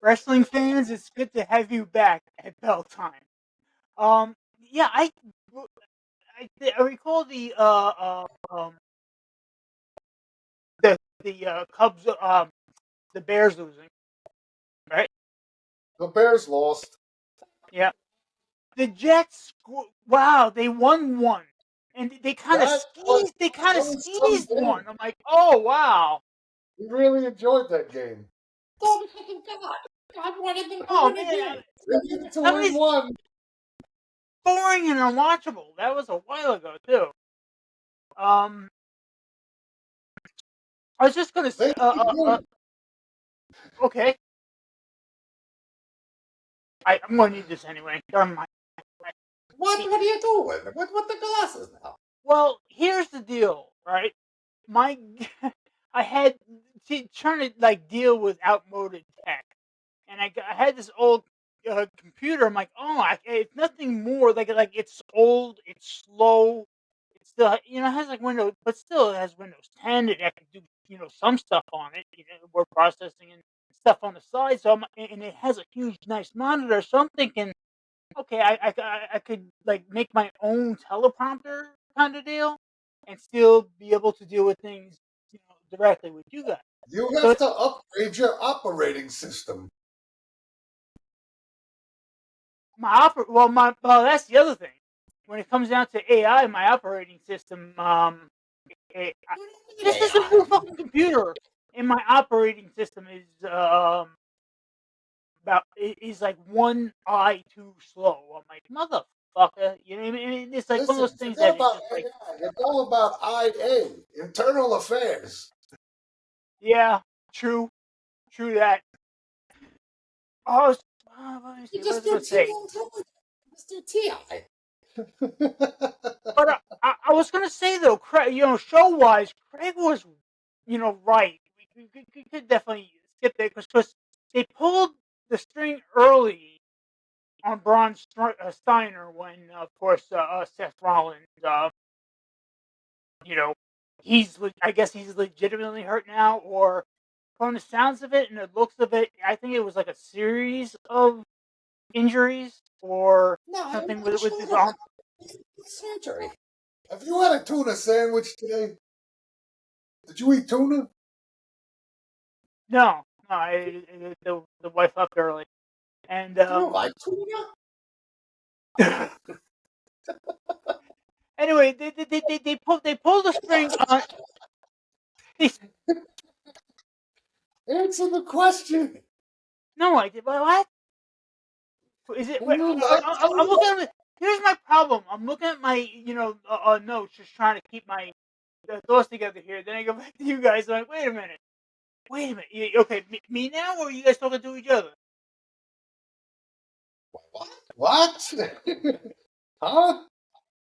wrestling fans, it's good to have you back at bell time. Yeah, I recall the Cubs the Bears losing, right? The Bears lost. Yeah. The Jets, wow, they won one, and they kind of squeezed. They kind of squeezed one. I'm like, oh wow. We really enjoyed that game. Oh God! God wanted them to Oh win man, again. They needed to win one. boring and unwatchable. That was a while ago too. I was just gonna say, okay. I'm gonna need this anyway. What are you doing? What the glasses now? Well, here's the deal, right? My, I had trying to like deal with outmoded tech, and I had this old computer. I'm like, oh, it's nothing more like it's old, it's slow, it's still it has like Windows, but still it has Windows 10. I can do some stuff on it, word processing and stuff on the side. So and it has a huge, nice monitor. So I'm thinking, okay, I could like make my own teleprompter kind of deal, and still be able to deal with things directly with you guys. You have to upgrade your operating system. Well, that's the other thing. When it comes down to AI, my operating system, this is a new fucking computer, and my operating system is is like one eye too slow. I'm like, motherfucker, you know what I mean? It's like one of those things that about AI. It's all about IA, internal affairs. Yeah, true that. Oh, let me see. You just What was I do gonna say? Just do TI. But I was gonna say though, Craig, show wise, Craig was, right. We could definitely skip that because they pulled the string early on Braun Steiner when, of course, Seth Rollins, I guess he's legitimately hurt now, or from the sounds of it and the looks of it, I think it was like a series of injuries or something with his arm. Surgery. Have you had a tuna sandwich today? Did you eat tuna? No, the wife up early, and You like tuna? anyway, they pulled the string on. Answer the question. No, I did. What? Is it? Wait, You like I'm looking at. Here's my problem. I'm looking at my notes, just trying to keep my thoughts together here. Then I go back to you guys. I'm like, wait a minute. Okay, me now, or are you guys talking to each other? What? Huh?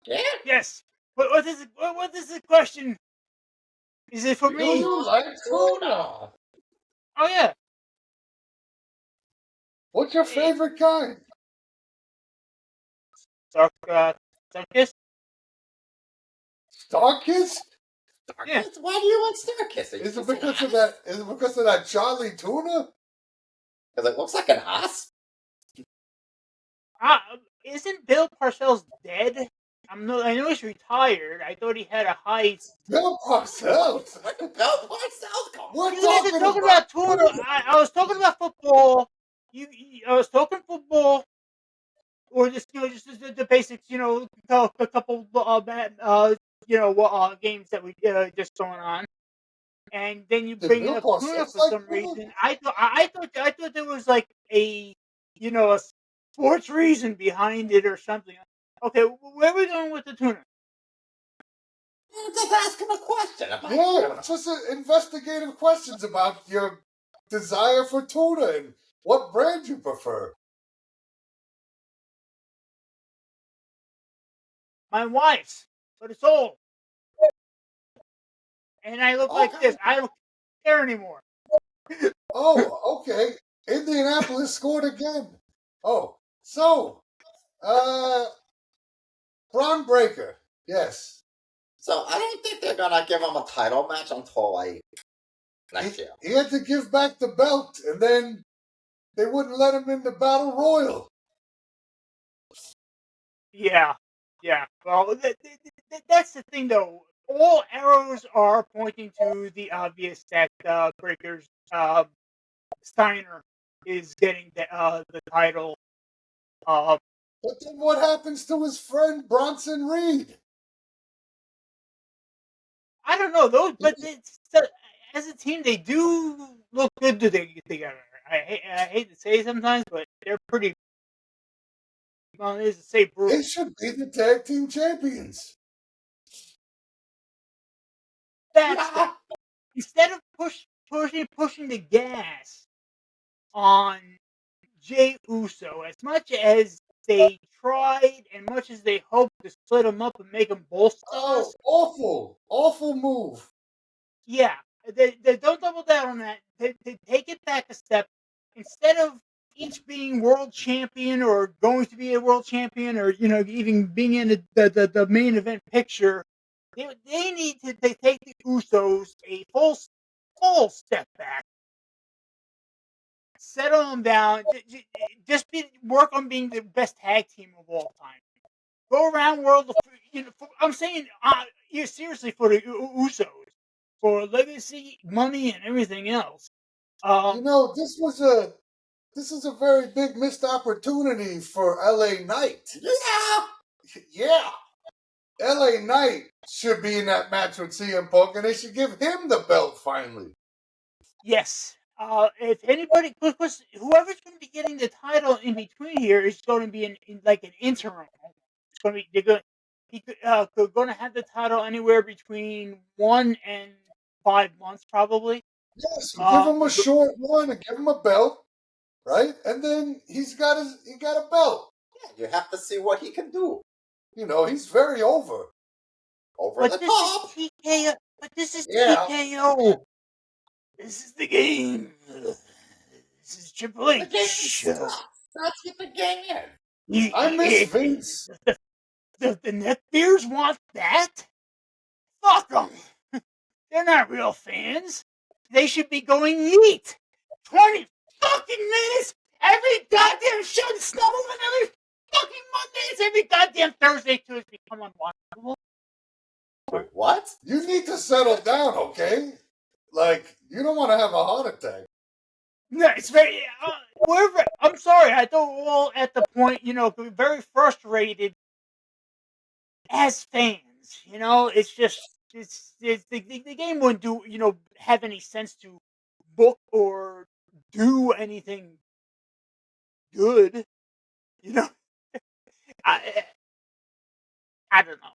Yeah. Yes. What is the question? Is it for Do me? you like tuna? Oh yeah. What's your favorite kind? Starkist? Starkist? Yeah. Why do you like star kissing? Is it because of that? Is it because of that Charlie tuna? Because it looks like an ass. Isn't Bill Parcells dead? I know he's retired. I thought he had a high. Bill Parcells. Bill Parcells. We're You guys are talking about tuna. I was talking about football. I was talking football, or just just the basics. A couple games that we just going on, and then you bring up tuna for some reason. I thought there was like a a sports reason behind it or something. Okay, where are we going with the tuna? I'm just asking a question. Yeah, just investigative questions about your desire for tuna and what brand you prefer. My wife's, but it's old. And I look like this. I don't care anymore. Oh, okay. Indianapolis scored again. Oh, so, Braun Breaker. Yes. So I don't think they're gonna give him a title match until like next year. He had to give back the belt, and then they wouldn't let him in the battle royal. Yeah. Well, that's the thing, though. All arrows are pointing to the obvious that Breaker's Steiner is getting the title. But then what happens to his friend Bronson Reed? I don't know those, but as a team, they do look good together. I hate to say it sometimes, but they're pretty. Well, it is to say brutal. They should be the tag team champions. That's right. Instead of pushing the gas on Jey Uso, as much as they tried and much as they hoped to split them up and make them both Oh, stars, awful move. yeah, they don't double down on that. They take it back a step. Instead of each being world champion or going to be a world champion or even being in the main event picture, they need to take the Usos a full step back, settle them down, just work on being the best tag team of all time. Go around world. I'm saying, seriously, for the Usos, for legacy, money, and everything else. This is a very big missed opportunity for LA Knight. Yeah. LA Knight should be in that match with CM Punk, and they should give him the belt finally. Yes. If anybody, because whoever's going to be getting the title in between here is going to be like an interim. It's going to be they're going to have the title anywhere between 1 and 5 months, probably. Yes, give him a short one and give him a belt, right? And then he got a belt. Yeah, you have to see what he can do. He's very over. Over the top. But this is TKO. This is the game. This is Triple H. That's what the game is. I miss Vince. The neckbeards want that? Fuck them. They're not real fans. They should be going yeet. 20 fucking minutes every goddamn show. It's not moving every fucking Monday. It's every goddamn Thursday too. It's become unwatchable. Wait, what? You need to settle down, okay? Like, you don't want to have a heart attack. No, it's very. I'm sorry. I thought we're all at the point, very frustrated as fans. It's just the game wouldn't have any sense to book or do anything good. I don't know.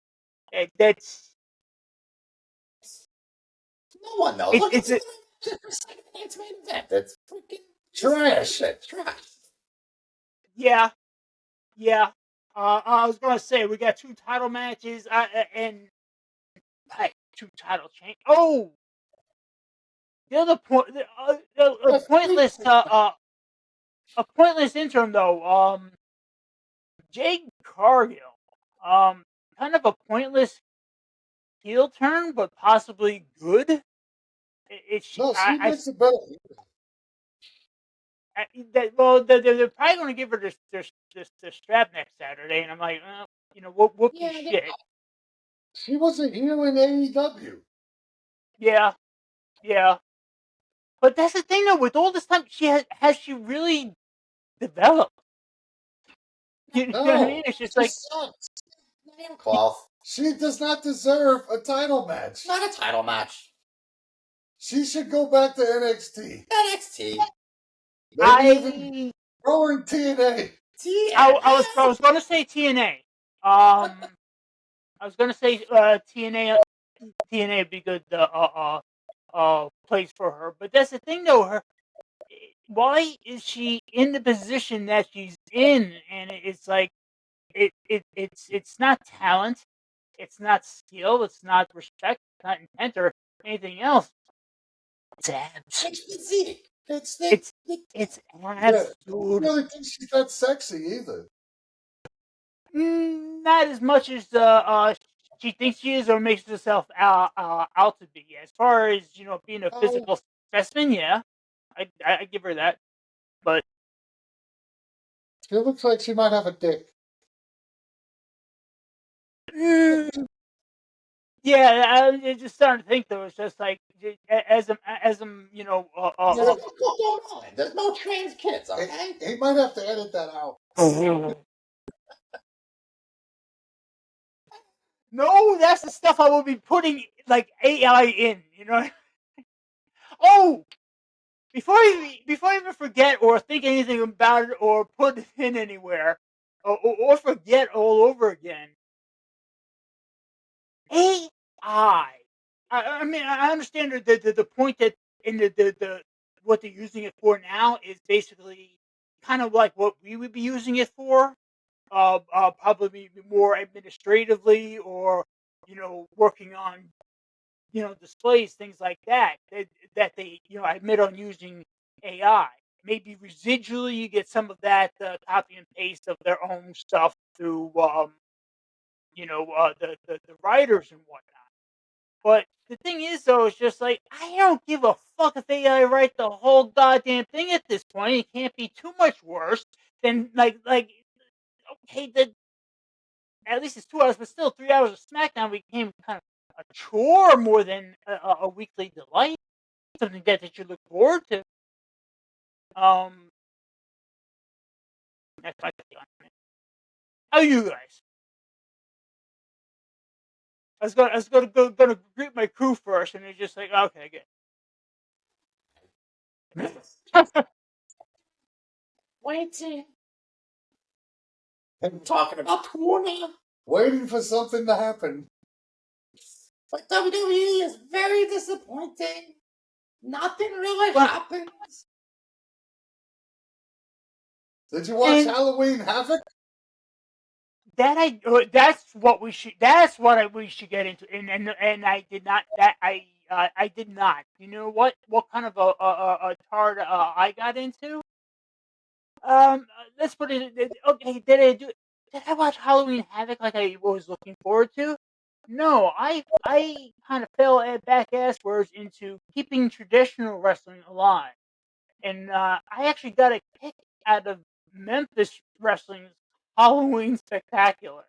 That's No one knows. Look, it's main event. It's freaking trash. It's trash. Yeah. I was gonna say we got 2 title matches and two title change. Oh, the other point, a pointless interim though. Jade Cargill, kind of a pointless heel turn, but possibly good. She makes it better. They're probably going to give her their strap next Saturday, and I'm like, whoop shit. She was a heel in AEW. Yeah. But that's the thing, though. With all this time, has she really developed? You know what I mean? It's just like sucks. Cloth. She does not deserve a title match. Not a title match. She should go back to NXT. NXT. Maybe even throw in TNA. I was going to say TNA. I was going to say TNA. TNA would be good place for her. But that's the thing, though. Why is she in the position that she's in? And it's like it's not talent, it's not skill, it's not respect, it's not intent or anything else. It's abs. It's physique. It's abs, I don't dude. really think she's that sexy either. Not as much as she thinks she is or makes herself out to be. As far as being a physical specimen, yeah, I give her that. But She looks like she might have a dick. Yeah, I'm just starting to think though. It's just like as I'm There's no trans kids, okay? He might have to edit that out. No, that's the stuff I will be putting like AI in. Oh, before I even forget or think anything about it or put it in anywhere, or forget all over again. AI. I mean, I understand the point that in the what they're using it for now is basically kind of like what we would be using it for. Probably more administratively or working on displays, things like that. That they admit on using AI. Maybe residually you get some of that copy and paste of their own stuff through the writers and whatnot. But the thing is, though, it's just like I don't give a fuck if AI write the whole goddamn thing at this point. It can't be too much worse than okay, at least it's 2 hours, but still 3 hours of SmackDown became kind of a chore more than a weekly delight. Something that you look forward to. That's my take on it. How are you guys? I was gonna greet my crew first, and they're just like, okay, good. Waiting. I'm talking about tuna. Waiting for something to happen. But WWE is very disappointing. Nothing really happens. Did you watch Halloween Havoc? That's what we should. We should get into. And I did not. I did not. You know what? What kind of a tard I got into? Let's put it. Okay, Did I watch Halloween Havoc like I was looking forward to? No, I kind of fell back asswards into keeping traditional wrestling alive, and I actually got a kick out of Memphis wrestling's Halloween Spectacular.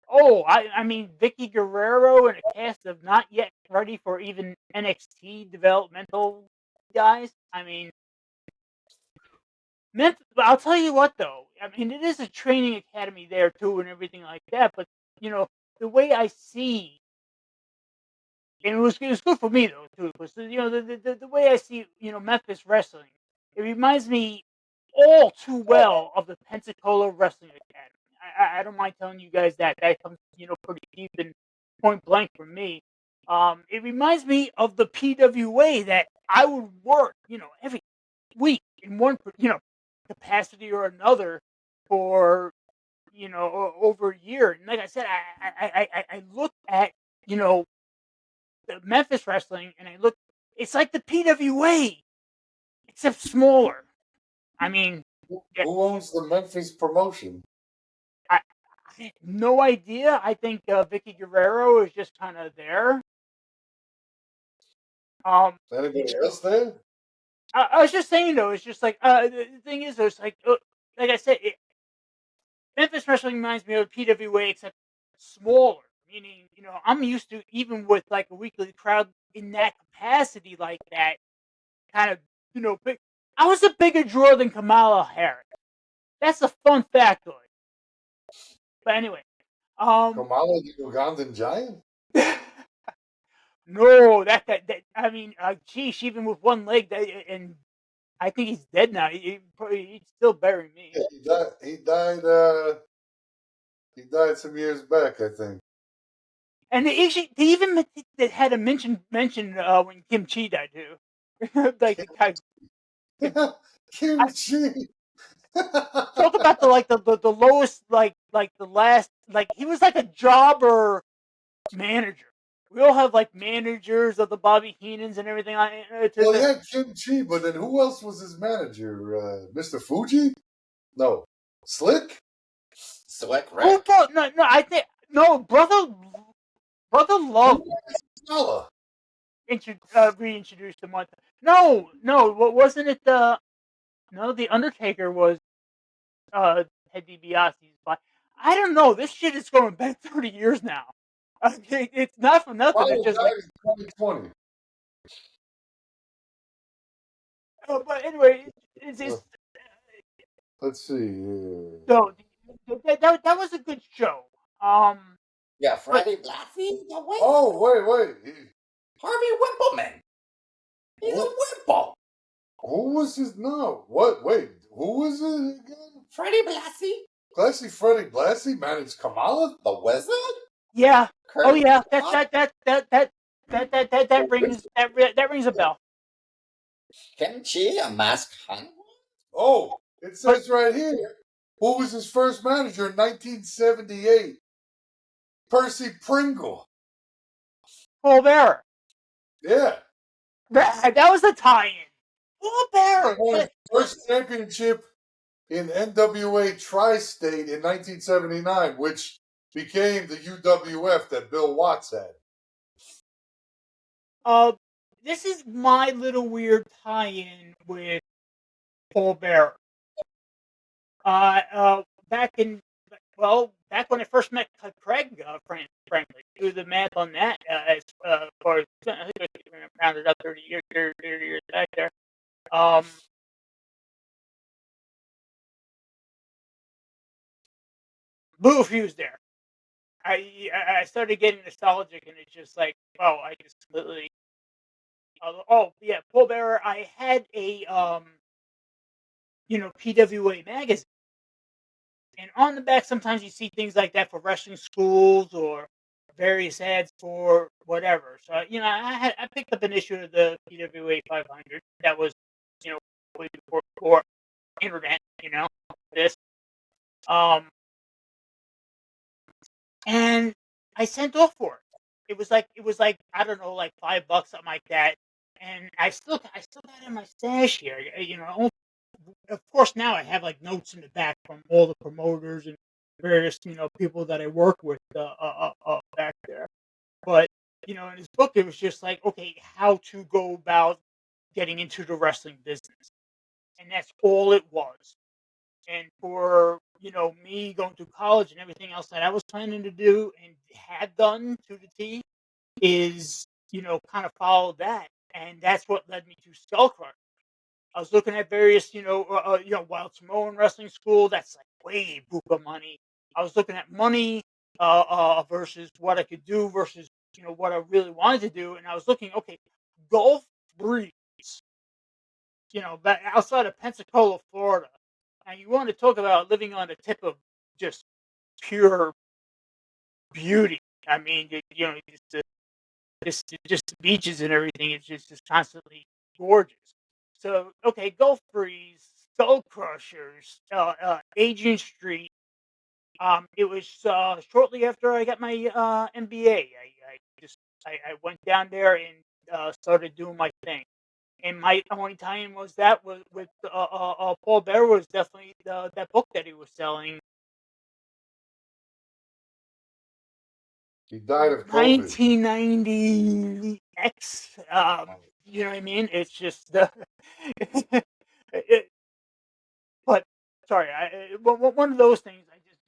Oh, I mean, Vicky Guerrero and a cast of not yet ready for even NXT developmental guys. I mean, I'll tell you what, though. I mean, it is a training academy there too, and everything like that. But the way I see, and it was good for me though too, because the way I see Memphis wrestling, it reminds me all too well of the Pensacola Wrestling Academy. I don't mind telling you guys that comes pretty deep and point blank for me. It reminds me of the PWA that I would work every week in one capacity or another for over a year. And like I said, I look at the Memphis wrestling and I look. It's like the PWA except smaller. I mean, Who owns the Memphis promotion? I have no idea. I think Vicky Guerrero is just kind of there. Anybody else there? I was just saying though, it's just like the thing is, it's like I said, Memphis wrestling reminds me of PWA except smaller. Meaning, I'm used to even with like a weekly crowd in that capacity, like that kind of, big. I was a bigger draw than Kamala Harris. That's a fun factoid. But anyway, Kamala the Ugandan giant? no, that I mean, geez, even with one leg, and I think he's dead now. He'd still bury me. Yeah, he died. He died some years back, I think. And they even had a mention when Kim Chi died too. Like the guy, Kim Chi. talk about the lowest like the last he was like a jobber manager. We all have like managers of the Bobby Heenans and everything. Well, he had Kim Chi, but then who else was his manager? Mr. Fuji? No, Slick. Slick, right? No, I think no brother Love Nala. reintroduced him one. No, what wasn't it? The Undertaker was. Ted DiBiase's. But I don't know. This shit is going back 30 years now. It's not for nothing. Why It's just like. died in 2020? But anyway, it's Let's see. so that was a good show. Yeah, But Freddie Blassie? Oh, wait. Harvey Wimpleman. He's a Wimple. Who was his? No. What? Wait. Who was it again? Freddie Blassie? Classy Freddie Blassie managed Kamala? The Wizard? yeah. Oh Curtis yeah. Blood? That rings a bell. Kimchi, a masked hunter? Oh, it says right here. Who was his first manager in 1978? Percy Pringle. Paul Bearer. Yeah. That was a tie-in. Paul Bearer. Won his first championship in NWA Tri-State in 1979, which became the UWF that Bill Watts had. This is my little weird tie-in with Paul Bearer. Back when I first met Craig, frankly, do the math on that. As far as I think I rounded up 30 years back there. Boo Fuse there. I started getting nostalgic, and it's just like, oh, I just completely. Oh yeah, Paul Bearer. I had a PWA magazine. And on the back, sometimes you see things like that for wrestling schools or various ads for whatever. So I picked up an issue of the PWA 500 that was way before internet. This and I sent off for it. It was like I don't know, like $5, something like that. And I still got it in my stash here. Of course, now I have like notes in the back from all the promoters and various people that I work with back there. But in his book, it was just like, okay, how to go about getting into the wrestling business, and that's all it was. And for me going to college and everything else that I was planning to do and had done to the T is kind of follow that, and that's what led me to Skullcrush. I was looking at various, Wild Samoan Wrestling School. That's like way buka money. I was looking at money versus what I could do versus what I really wanted to do, and I was looking, okay, Gulf Breeze, but outside of Pensacola, Florida. And you want to talk about living on the tip of just pure beauty. I mean, just the beaches and everything. It's just constantly gorgeous. So, okay, Gulf Breeze, Soul Crushers, Agent Street. It was shortly after I got my MBA. I went down there and started doing my thing. And my only time was that was with Paul Bear was definitely that book that he was selling. He died of COVID. 1990 X. You know what I mean? It's just. But sorry, one of those things. I just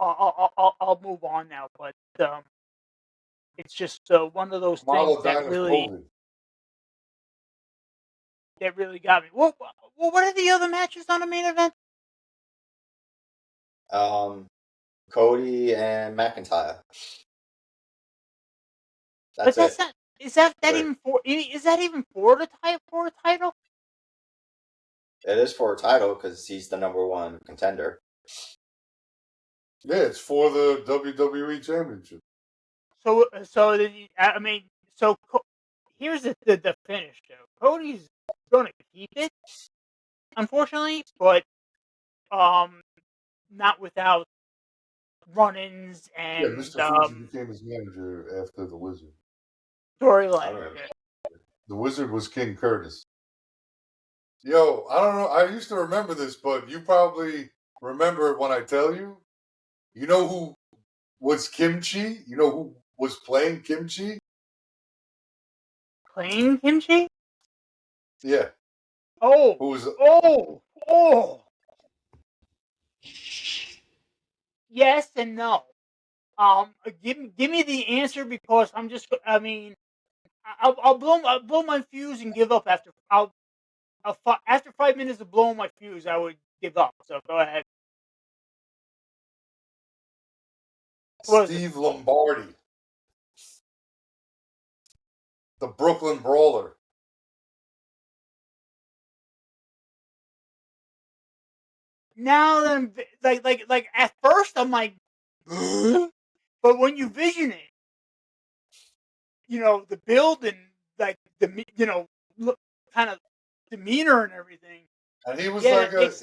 I'll move on now. But it's just one of those things Kamala that died of really COVID. got me. What are the other matches on the main event? Cody and McIntyre. But That's it. not. Is that Right. even for? Is that even for the title? It is for a title because he's the number one contender. Yeah, it's for the WWE Championship. So I mean, here's the finish though. Cody's gonna keep it, unfortunately, but not without run-ins Yeah, and Mr. Fuji became his manager after the Wizard. storyline. The Wizard was King Curtis. Yo, I don't know. I used to remember this, but you probably remember it when I tell you. You know who was Kimchi? You know who was playing Kimchi? Playing Kimchi? Yeah. Oh. Who was? Oh. Yes and no. Give me the answer because I'm just. I mean, I'll blow my fuse and give up after 5 minutes of blowing my fuse. I would give up. So go ahead. What is it? Steve Lombardi, the Brooklyn Brawler. Now then, like at first I'm like, but when you vision it, the build and like look, kind of demeanor and everything. And he was Yeah, like that makes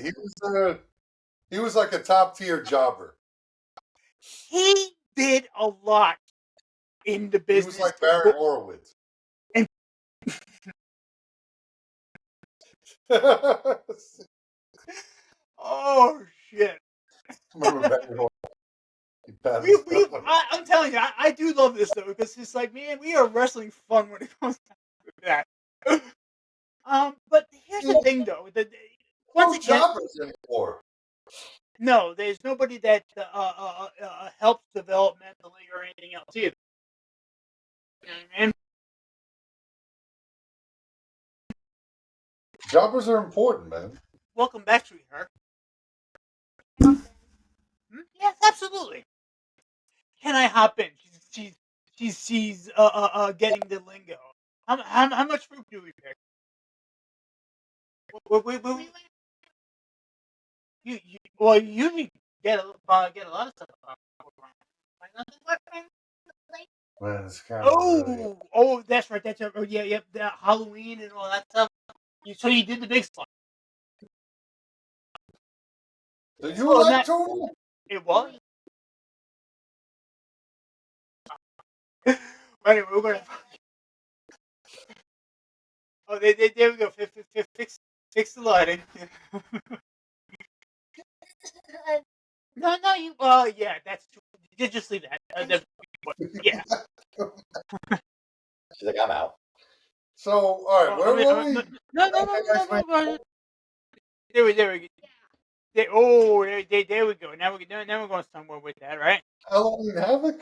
he was like a top tier jobber. he did a lot in the He was business. like Barry Horowitz. And oh shit! Remember Barry Horowitz? He pat his I'm telling you, I do love this though because it's like, man, we are wrestling fun when it comes to that. But here's the thing though. Once no again, jobbers anymore. no, there's nobody that helps developmentally or anything else either. You know what I mean? Jobbers are important, man. Welcome back, sweetheart. Yes, absolutely. Can I hop in? She's getting the lingo. How much fruit do we pick? Wait. Well, you usually get a lot of stuff. Man, it's kind of Oh, that's right. That's oh yeah, the Halloween and all that stuff. So you did the big slide. Do you like tuna? It was. Anyway, we're gonna. Oh, there we go. Fix the lighting. No, you. Yeah, that's true. Just leave that. Yeah. She's like, I'm out. So, all right, where were we? No. There we go. There we go. Now we're going somewhere with that, right? Halloween Havoc?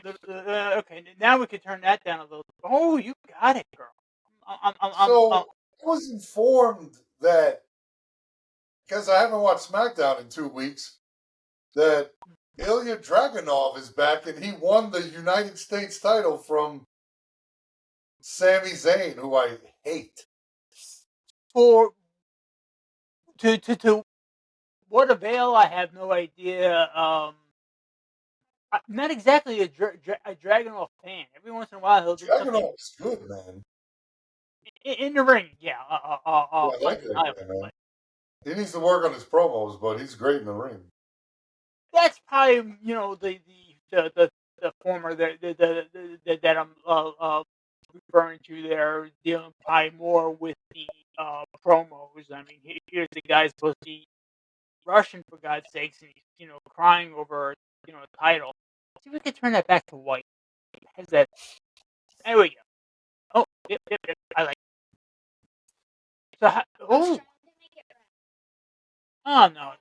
Okay, now we can turn that down a little. Oh, you got it, girl. I was informed that, because I haven't watched SmackDown in 2 weeks, that Ilya Dragunov is back and he won the United States title from Sami Zayn, who I hate. To what avail? I have no idea. I'm not exactly a Dragunov fan. Every once in a while he'll do something. Dragunov's good, man. In the ring, yeah. I like that guy, man. He needs to work on his promos, but he's great in the ring. That's probably the former that I'm referring to there, dealing probably more with the promos. I mean, here's the guy supposed to be Russian for God's sakes, and he's crying over a title. See if we can turn that back to white. How's that? There we go. Oh, yep. I like it. So, oh no.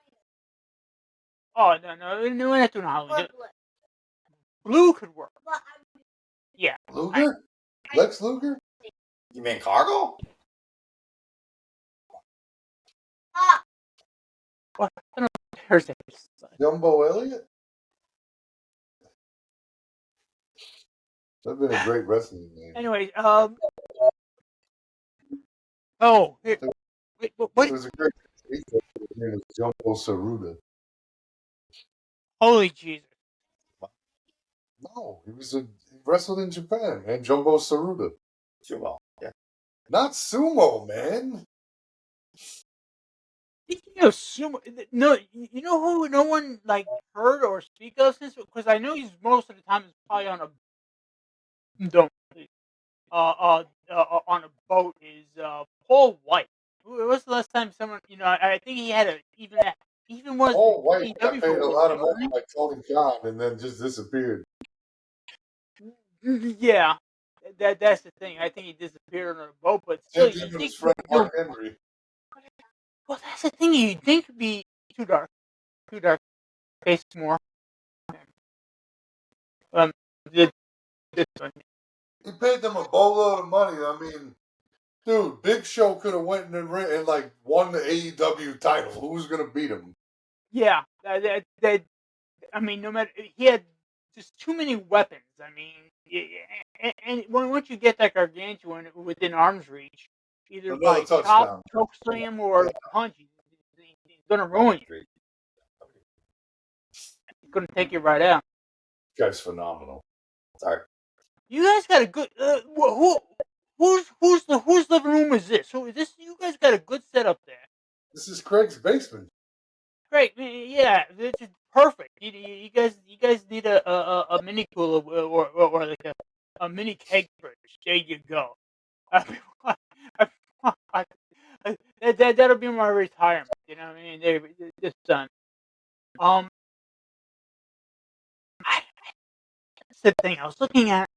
Oh no, we're not doing Halloween. Blue could work. Yeah. Luger? Lex Luger? You mean Cargo? What? There's that. Jumbo Elliott? That'd been a great wrestling name. Anyway, oh, wait, what? It was a great name. Was Jumbo Saruda. Holy Jesus! No, he wrestled in Japan, man. Jumbo Saruda. Sumo. Yeah. Not sumo, man. Speaking of sumo, no, you know who no one heard or speak of since, because I know he's most of the time is probably on a on a boat is Paul White. When was the last time someone I think he had even was Paul White got AEW paid a lot of for money by Tony Khan and then just disappeared. Yeah, that's the thing. I think he disappeared on a boat, but still, you think his friend Mark Henry. well, that's the thing. You'd think would be too dark. suit our case more. Um, this one. He paid them a boatload of money. I mean, dude, Big Show could have went in the ring and like won the AEW title. Who was gonna beat him? Yeah, I mean, no matter he had just too many weapons. I mean, and once you get that gargantuan within arm's reach, either Another by chop, touchdown. choke slam, or punch, he's gonna ruin you. He's gonna take you right out. This guy's phenomenal. Sorry. You guys got a good. Whose living room is this? Who is this? You guys got a good setup there. This is Craig's basement. Great, yeah, this is perfect. You guys need a mini cooler or like a mini keg fridge. There you go. That'll be my retirement. You know what I mean? It's done. That's the thing I was looking at.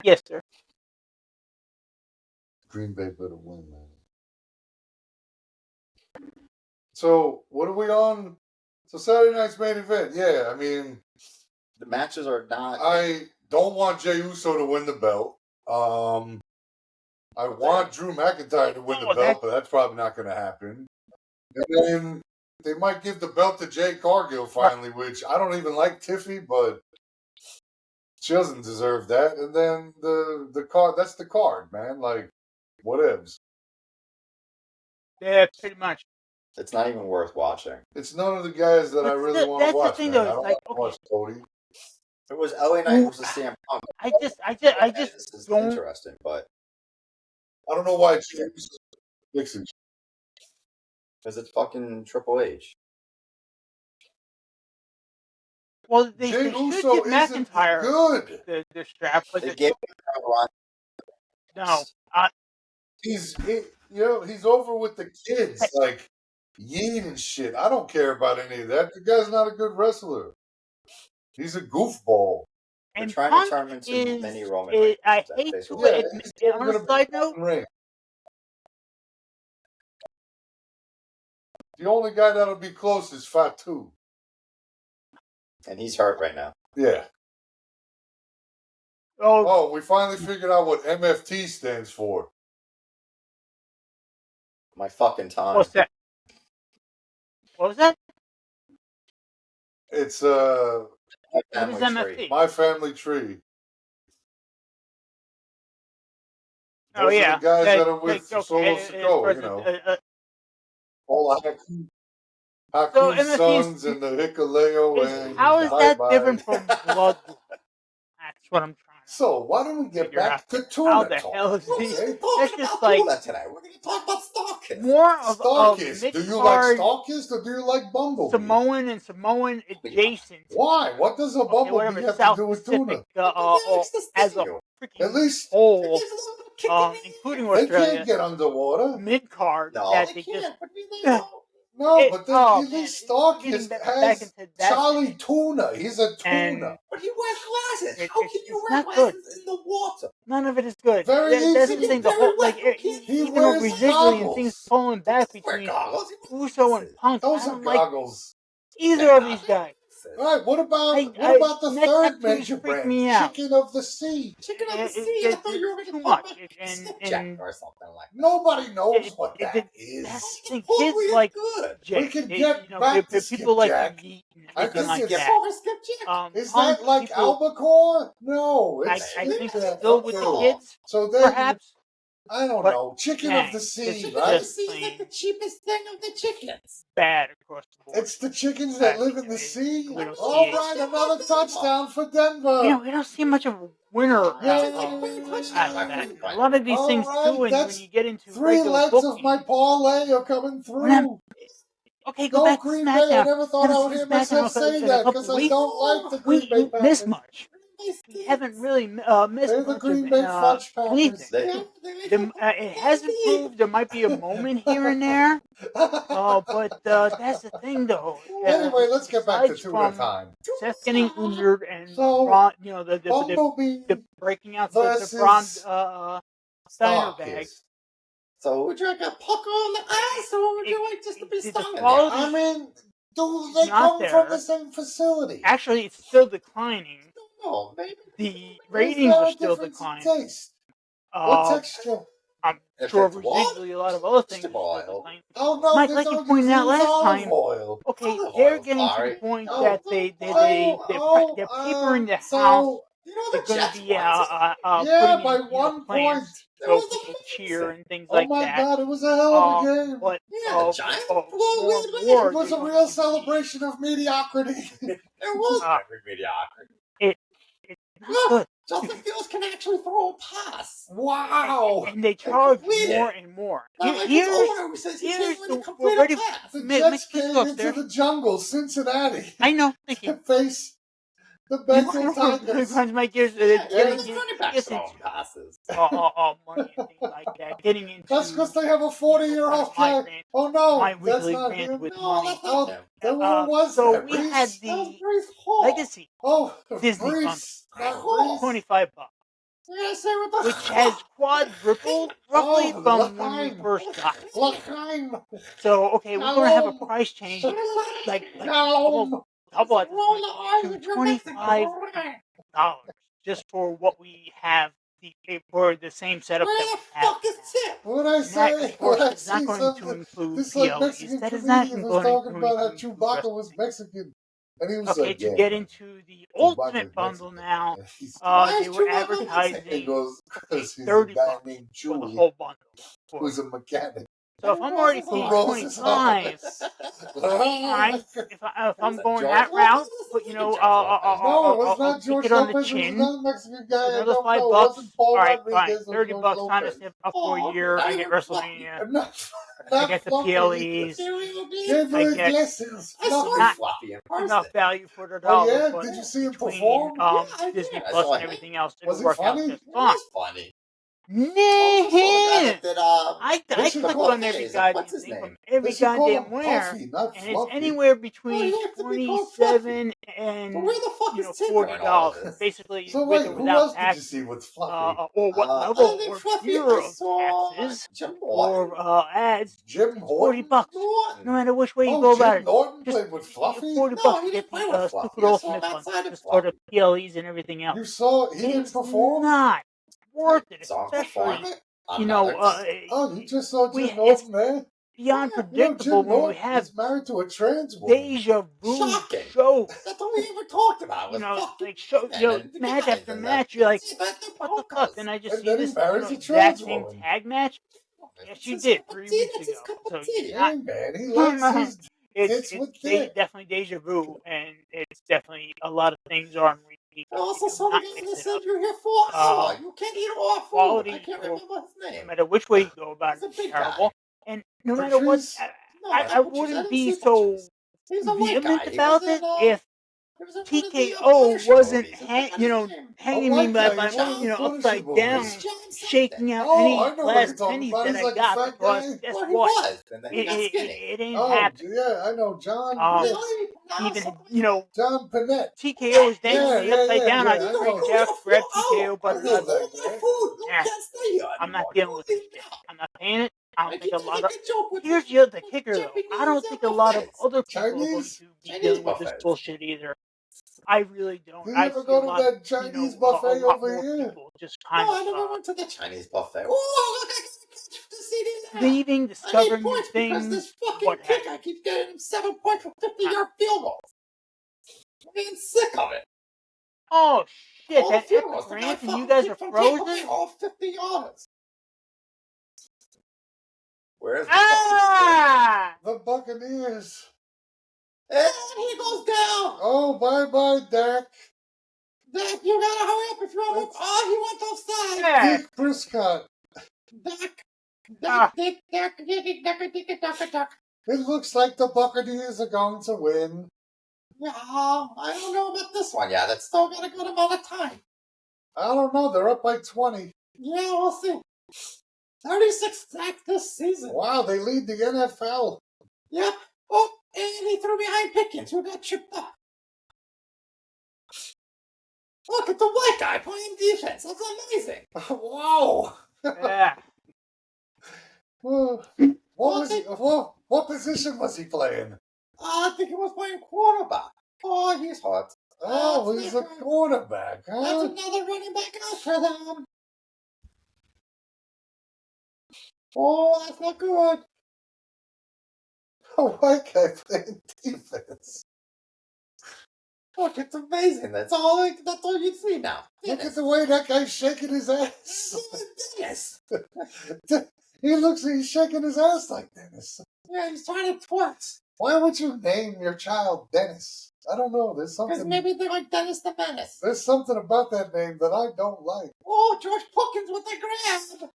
Yes, sir. Green Bay better win, man. So, what are we on? So, Saturday night's main event. Yeah, I mean, The matches are not. I don't want Jey Uso to win the belt. I want Drew McIntyre to win the belt, but that's probably not going to happen. And then they might give the belt to Jade Cargill finally, which I don't even like Tiffy, but she doesn't deserve that. And then the card, that's the card, man. Like, whatevs. Yeah, pretty much. It's not even worth watching. It's none of the guys that I really want to That's the watch, thing, man. though. I don't Like, want to watch Cody. It was LA Knight versus CM Punk. I just This is don't. interesting, but I don't know why it's Dixon. because it's fucking Triple H. Well, they Jey should Uso give isn't McIntyre good. the strap, but They gave him a run. no. He's over with the kids, like Yeet and shit. I don't care about any of that. The guy's not a good wrestler. He's a goofball. They're And trying Punk to turn him into is, mini Roman Reigns. I That's hate basically to what it admit, is. on a side note, The only guy that'll be close is Fatu. And he's hurt right now. Yeah. Oh, we finally figured out what MFT stands for. My fucking time. What's that? What was that? It's What is MFT? My Family Tree. Oh, Those yeah. are the guys that are with Solo Sikoa, you know. All Haku's sons and the Hikaleo and how is that different from Blood? That's what I'm trying to. So why don't we get back to tuna How the talk? hell is Okay? he? That's just like today. We're going to talk about Starkist. more of Starkist. Do you like mid-card Starkist or do you like Bumblebee? Samoan and Samoan adjacent. Why? What does a Bumblebee have to do with tuna? As a freaking At least whole, including they Australia, can't get underwater. mid-card that they just. No, but then oh, at least man, Starkist back has into that Charlie thing. Tuna. He's a tuna. And But he wears glasses. How can you it's wear not good. glasses in the water? None of it is good. Very That's easy. the thing. The whole like He even wears residually and goggles. things pulling back between Uso and Punk. Those I are don't like goggles. either of these guys. All right, what about the neck third tattoos major freak brand, me out. Chicken of the Sea? Chicken of the It- sea. it- I thought you were going to too talk much. about And Jack or something like that. Nobody knows what that that's is. the thing. Kids like good. Jack. We could get back to people Skip like Jack. Yeet and I everything think like it's- that. Is Punk, that like people, albacore? No, I it's think still with the kids, So then, perhaps. I don't but know. Chicken dang, of the Sea, it's right? just plain cheapest thing of the chickens. bad across the board. It's the chickens that live in the sea. We don't All see right, another touchdown for Denver. we don't see much of a winner out of that. A lot of these things too, and when you get into 3 regular legs booking, of my parlay are coming through. okay, go Go back to Green Bay. SmackDown. I never thought I Haven't would hear seen SmackDown myself say in a that couple because I weeks. don't like the Green Bay We Packers. miss much. We haven't really missed They're the much Green of Bay Fudge Packers. anything. It has improved. There might be a moment here and there. But that's the thing, though. Anyway, let's get back to aside tuna from time. Seth getting injured and So, Braun, Bumblebee the breaking out the Braun Steiner bag. Starkist. So would you like a pucker on the eyes, or would you like just to be the stung in the quality- eye? I mean, do It's they not come from there. the same facility? Actually, it's still declining. No, maybe. The Is ratings there are a still difference in declining. taste? What texture? I'm If sure it's what? residually a lot of other things are Vegetable still oil. declining. Oh no, Mike, they like you don't pointed out use last olive time, oil. okay, Olive they're oil, getting to the sorry. point Oh, that they're papering the house. So You know They're the going to Jets be ones? yeah, putting by in 1 point. plants There so was a people cheer and things Oh like my that. god, it was a hell of a game. But Yeah, the Giants blew a more lead. and more, It was they're a going real to celebration of mediocrity. It was Uh, very mediocre. It's not Look, good. Justin Fields can actually throw a pass. Wow. And they charge complete more it. and more. Not like his owner who says he can't win to We're complete ready. a pass. The Mike, Jets please came go into upstairs. the jungle, Cincinnati, I know. Thank to you. face the You Bengal know what really Tigers. grinds my gears? Yeah, Getting the running to backs get throwing into passes. money and things like that. Getting into That's because they have a 40-year-old my guy. rant, Oh no, my that's weekly not rant him. with No, money. that's not him. Then who was So that? we Reese? had That was the Brees Hall. Legacy Oh, Disney Reese, not Hall. Reese. $25, Yeah, say what the which has quadrupled roughly Oh, from when we L'chaim. first got it. L'chaim. So okay, we're gonna have a Shalom. price change like Shalom. double at this Roll point the eyes to of your $25 just for what we have for the same setup Where that the we have fuck is now. Tip? What I And that, say? of course, When I is not see going to something, include this like PLEs. Mexican That is not comedian was going talking to about how include Chewbacca was wrestling. Mexican, and he was Okay, like, to "Yeah, get man, into the Chewbacca's ultimate bundle Mexican." now, Why they is were Chewbacca Mexican? He advertising goes, "Because he's a $30 guy named for the Chewie whole bundle. who's a mechanic So if I'm already who paying rolls his 25, eyes." alright, if I'm Was it going George that Lopez? route, It but was like George Lopez. No, it was I'll not take George it on the Lopez. It was chin. another Mexican guy. I Another don't know. It $5. wasn't Paul Alright, fine. Rodriguez or George $30 sign us Lopez. up for a Oh, year. not I get even WrestleMania. Not, I not get the fluffy. PLEs. Give I me get glasses. I saw Fluffy. him not fluffy in person. enough value for the Oh dollar, yeah, but did you see him between perform? Yeah, I Disney did. I Plus saw and him. everything else, Was it'll he work out funny? just It fine. was funny. Nah, Also saw the guy that did I They should click call on every buffets. goddamn What's his thing from name? every They should call goddamn him where, Puffy, not and it's Fluffy. anywhere Oh, between he likes to be called Fluffy. 27 and But where the fuck is Tim during all $40, this? basically So with wait, or who without else did you taxes, see with Fluffy? or what Other level than or Fluffy, tier I of saw taxes Jim Morton. or ads. Jim It's $40. Horton? No matter which way you Oh, go about Jim it, Norton just played with Fluffy? $40 No, to he get didn't play the with stupid Fluffy. I saw him ultimate bundle, outside of just for the Fluffy. PLEs and everything else. You saw he didn't It's perform? not worth it, Saw him especially perform it. Oh, you just saw Jim it's Norton there? beyond Yeah, You know, predictable Jim when we Norton have is married to a trans woman. deja vu Shocking. shows. That's all we ever talked about was fucking Like show, women and the match guys after and match. You're like, the what the fuck? Then polkas. I just And see then he this, marries a exact trans same woman. tag match. Yes, It's you his did cup of 3 tea. weeks That's his ago. cup of So tea. you're not. Hey, man, he likes his tits with dick. Definitely deja vu, and it's definitely a lot of things are on repeat. I also Do saw the not guy mix that it said up. you're here for an hour. You can't eat raw food. I Quality, can't or remember his no name. matter which way you go about He's it, a it's big terrible. guy. And no matter what, Patrice? No, I not Patrice. I wouldn't didn't be see so Patrice. He's a white vehement guy. He about was it in, if he was in one of the TKO Punisher wasn't, movies. I forgot his name. A hanging me white by guy my, in one of the Punisher upside down, movies. It's John shaking something. out Oh, any I know what you're last talking pennies about. that He's I like a got fat because guy. guess Well, he what? was, and then he got skinny. It ain't Oh, happening. yeah, I know. John. Really? No, Even, something John Panette. TKO is dangling Yeah, me yeah, upside yeah, down. yeah, I'd I reach know. out, grab TKO, I but I need know all that my guy. food. You nah, can't stay here I'm not anymore. dealing You with this leave shit. now. I'm not paying it. I I don't keep think a trying lot to of. make a joke with Here's the the kicker, though. Japanese I don't think a lot of buffets. other people are going Chinese? to be Chinese dealing with this buffets. bullshit either. I really don't. Did you I ever see a go to lot of, that Chinese a buffet lot over more here? people just No, kind I never of went to the Chinese buffet. Oh, look, I got to see these. leaving, I need discovering new points because things, this fucking what have kicker keeps getting him 7 points for you. 50-yard field goals. I'm getting sick of it. Oh shit! All the That field epic goals. The guy rant, and you fucking guys are kicked from Tampa Bay frozen. all 50 yards. Where's the Ah! The Buccaneers. And he goes down. Oh, bye-bye, Dak. Dak, you gotta hurry up if you want to. That's- Oh, he went offside. Yeah. Dick Prescott. Dak. Ah. Dak. It looks like the Buccaneers are going to win. Yeah, I don't know about this one. Yeah, that's still got a good amount of time. I don't know. They're up by 20. Yeah, we'll see. 36 sacks this season. Wow, they lead the NFL. Yep. Oh, and he threw behind Pickens, who got tripped up. Look, it's a white guy playing defense. That's amazing. Wow. Yeah. What position was he playing? I think he was playing quarterback. Oh, he's hot. Oh, he's a quarterback, huh? That's another running back out for them. Oh, that's not good. A white guy playing defense. Look, it's amazing. That's all you see now. Look at the way that guy's shaking his ass. Dennis. He's shaking his ass like Dennis. Yeah, he's trying to twat. Why would you name your child Dennis? I don't know. There's Because something. maybe they're like Dennis the Menace. There's something about that name that I don't like. Oh, George Puckins with the grab.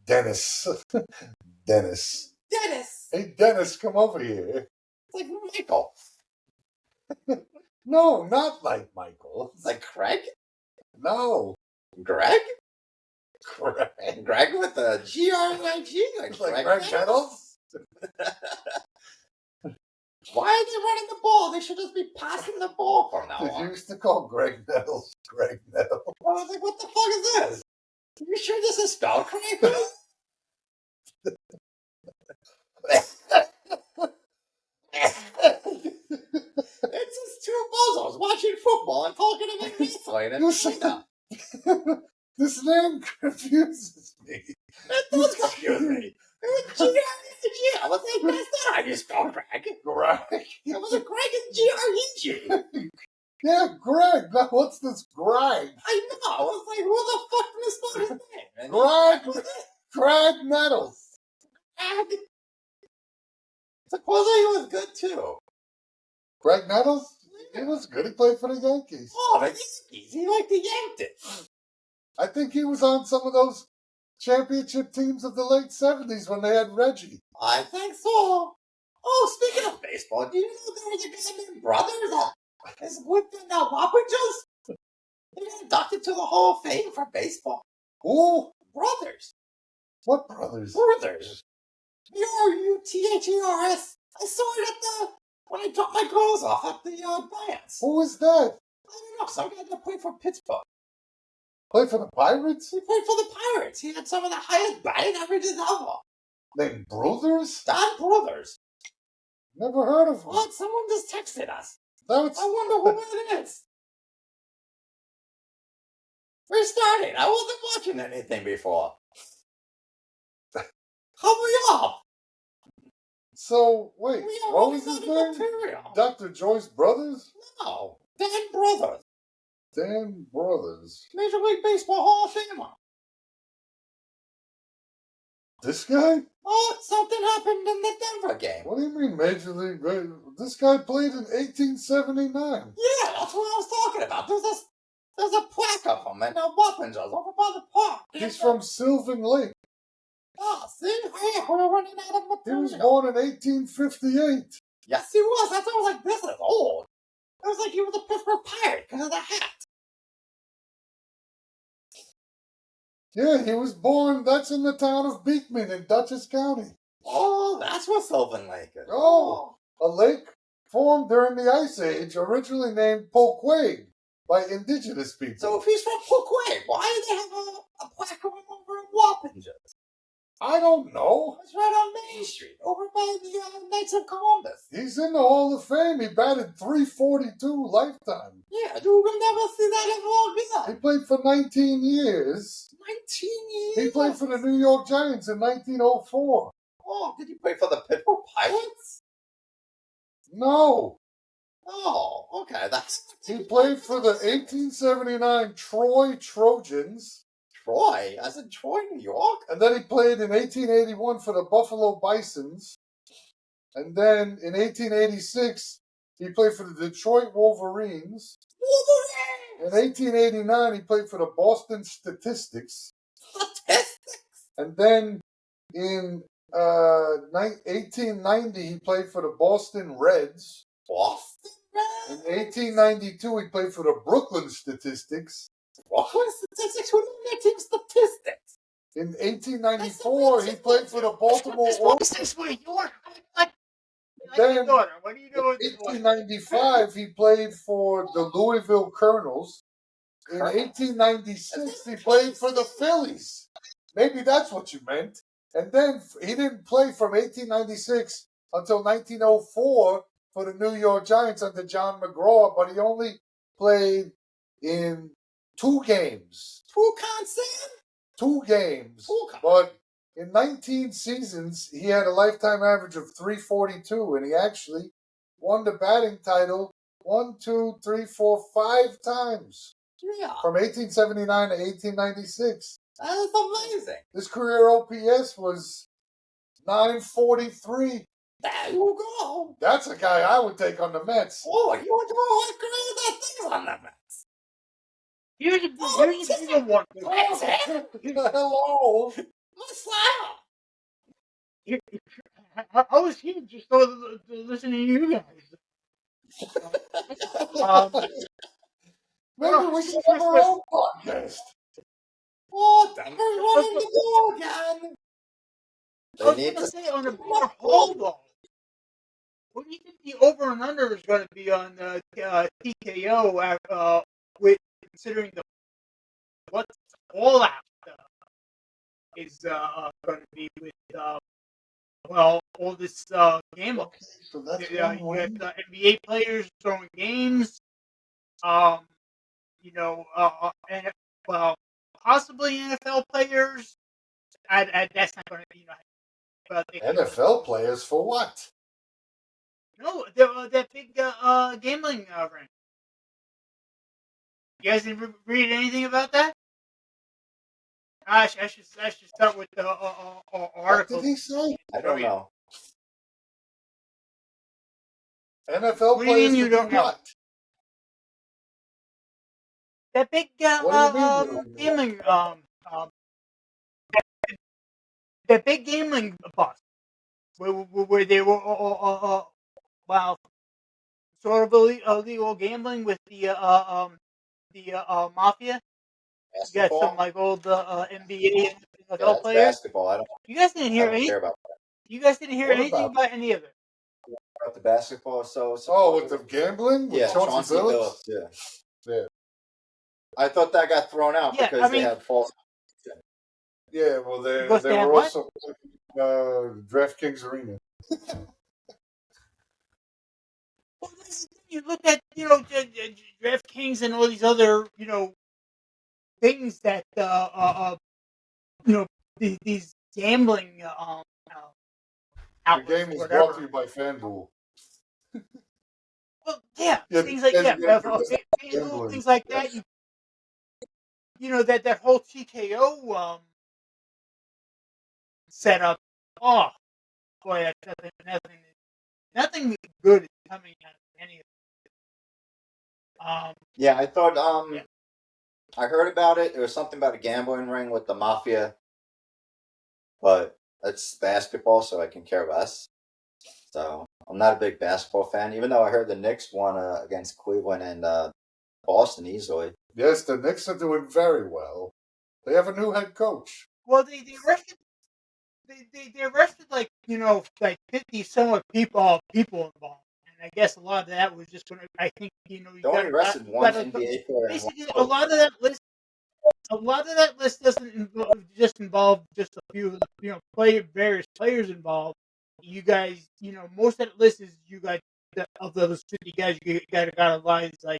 Dennis. Dennis. Dennis. Hey, Dennis, come over here. It's like Michael. No, not like Michael. It's like Craig. No. Greg. Greg. Greg with a G-R-E-I-G. Like Greg Nettles? Why are they running the ball? They should just be passing the ball from now on. You used to call Greg Nettles Greg Nettles. I was like, what the fuck is this? Are you sure this is spelled correctly? It's just two bozos watching football and talking about wrestling. This name confuses me. It does confuse me. G-R-E-G. I was like, that's not how you spell Greg. Greg. It was a Greg and G-R-E-G. Yeah, Greg. Now, what's this Greg? I know. I was like, who the fuck can spell his name? Greg Nettles. Greg. Supposedly he was good too. Greg Nettles? He was good. He played for the Yankees. Oh, the Yankees. He like the Yankees. I think he was on some of those championship teams of the late 70s when they had Reggie. I think so. Oh, speaking of baseball, do you know there was a guy named Brothers? His with the Wapages? He got inducted to the Hall of Fame for baseball. Who? Brothers. What brothers? Brothers. Bruthers. I saw it at when I dropped my clothes off at the dance. Who is that? I don't know, some guy that played for Pittsburgh. Played for the Pirates? He played for the Pirates. He had some of the highest batting averages ever. Named Brothers? Don Brothers. Never heard of him. What? Someone just texted us. That's... I wonder who it is. We're starting. I wasn't watching anything before. Hurry up! So, wait, what was his name? Material. Dr. Joyce Brothers? No, Dan Brothers. Dan Brothers. Major League Baseball Hall of Famer. This guy? Oh, something happened in the Denver game. What do you mean, Major League? This guy played in 1879. Yeah, that's what I was talking about. There's a plaque of him and a weapons over by the park. He's from Sylvan Lake. Oh, see? Hey, we're running out of He material. was born in 1858. Yes, he was. That's why I was like, this is old. It was like he was a Pittsburgh Pirate because of the hat. Yeah, he was born, that's in the town of Beekman in Dutchess County. Oh, that's what Sylvan Lake is. Oh, a lake formed during the Ice Age, originally named Poquay by indigenous people. So if he's from Poquay, why do they have a plaque of him over in Wappingers? I don't know. It's right on Main Street, over by the Knights of Columbus. He's in the Hall of Fame. He batted .342 lifetime. Yeah, you will never see that ever He again. played for 19 years. 19 years? He played for the New York Giants in 1904. Oh, did he play for the Pittsburgh Pirates? No. Oh, okay. He played for the 1879 Troy Trojans. Troy? As in Troy, New York? And then he played in 1881 for the Buffalo Bisons. And then in 1886, he played for the Detroit Wolverines. In 1889, he played for the Boston Statistics. Statistics? And then in 1890, he played for the Boston Reds. Boston Reds? In 1892, he played for the Brooklyn Statistics. Brooklyn Statistics? Who knew their team statistics? In 1894, he played for the Baltimore Orioles. Then, What do you do with in this one? 1895, he played for the Louisville Colonels. In 1896, he played for the Phillies. Maybe that's what you meant. And then he didn't play from 1896 until 1904 for the New York Giants under John McGraw, but he only played in 2 games. Two games. But in 19 seasons, he had a lifetime average of 342, and he actually won the batting title 5 times. Yeah. From 1879 to 1896. That's amazing. His career OPS was 943. There you go. That's a guy I would take on the Mets. Oh, you want to know what career that thing's on the Mets? Here's a bigger one. That's it. Hello. What's that? I was here just listening to you guys. Maybe we should have our own podcast. Oh, Denver's running the ball again. I was going to say on a bigger whole though. What do you think the over and under is going to be on TKO? With considering what's all out is going to be with all this gambling. Okay, so that's You one got win. NBA players throwing games. And possibly NFL players. That's not going to NFL players for what? No, that big gambling ring. You guys didn't read anything about that? I should start with the article. What did he say? I don't know. NFL What do you players mean you to do don't know? what? That big What do you mean you don't know? gambling that big gambling bust where they were sort of illegal gambling with the mafia. You got Basketball? some like old NBA and NFL Yeah, that's players. basketball. I You guys didn't hear don't any. care about You guys didn't hear What anything about- about any of it. the basketball. So Oh, with the gambling? With yeah, Chauncey Billups? Yeah. Yeah. I thought that got thrown out Yeah, because I they mean- had false. Yeah, well, they Because they have were what? also DraftKings Arena. Well, this is the thing. You look at DraftKings and all these other things that these gambling The outlets, game is whatever. brought to you by FanDuel. Well, yeah, Yeah, things like yeah, FanDuel, gambling. things like Yes. that. That whole TKO setup. Oh boy, that's nothing good is coming out of any of it. Yeah, I thought. Yeah. I heard about it. There was something about a gambling ring with the mafia, but it's basketball, so I can care less. So I'm not a big basketball fan, even though I heard the Knicks won against Cleveland and Boston easily. Yes, the Knicks are doing very well. They have a new head coach. Well, they arrested. They arrested like 50 somewhat people involved, and I guess a lot of that was just when I think you They only arrested one NBA player. And basically one a lot of that list. A lot of that list doesn't involve just a few various players involved. You guys, most of that list is you guys of those 50 guys. You got a line like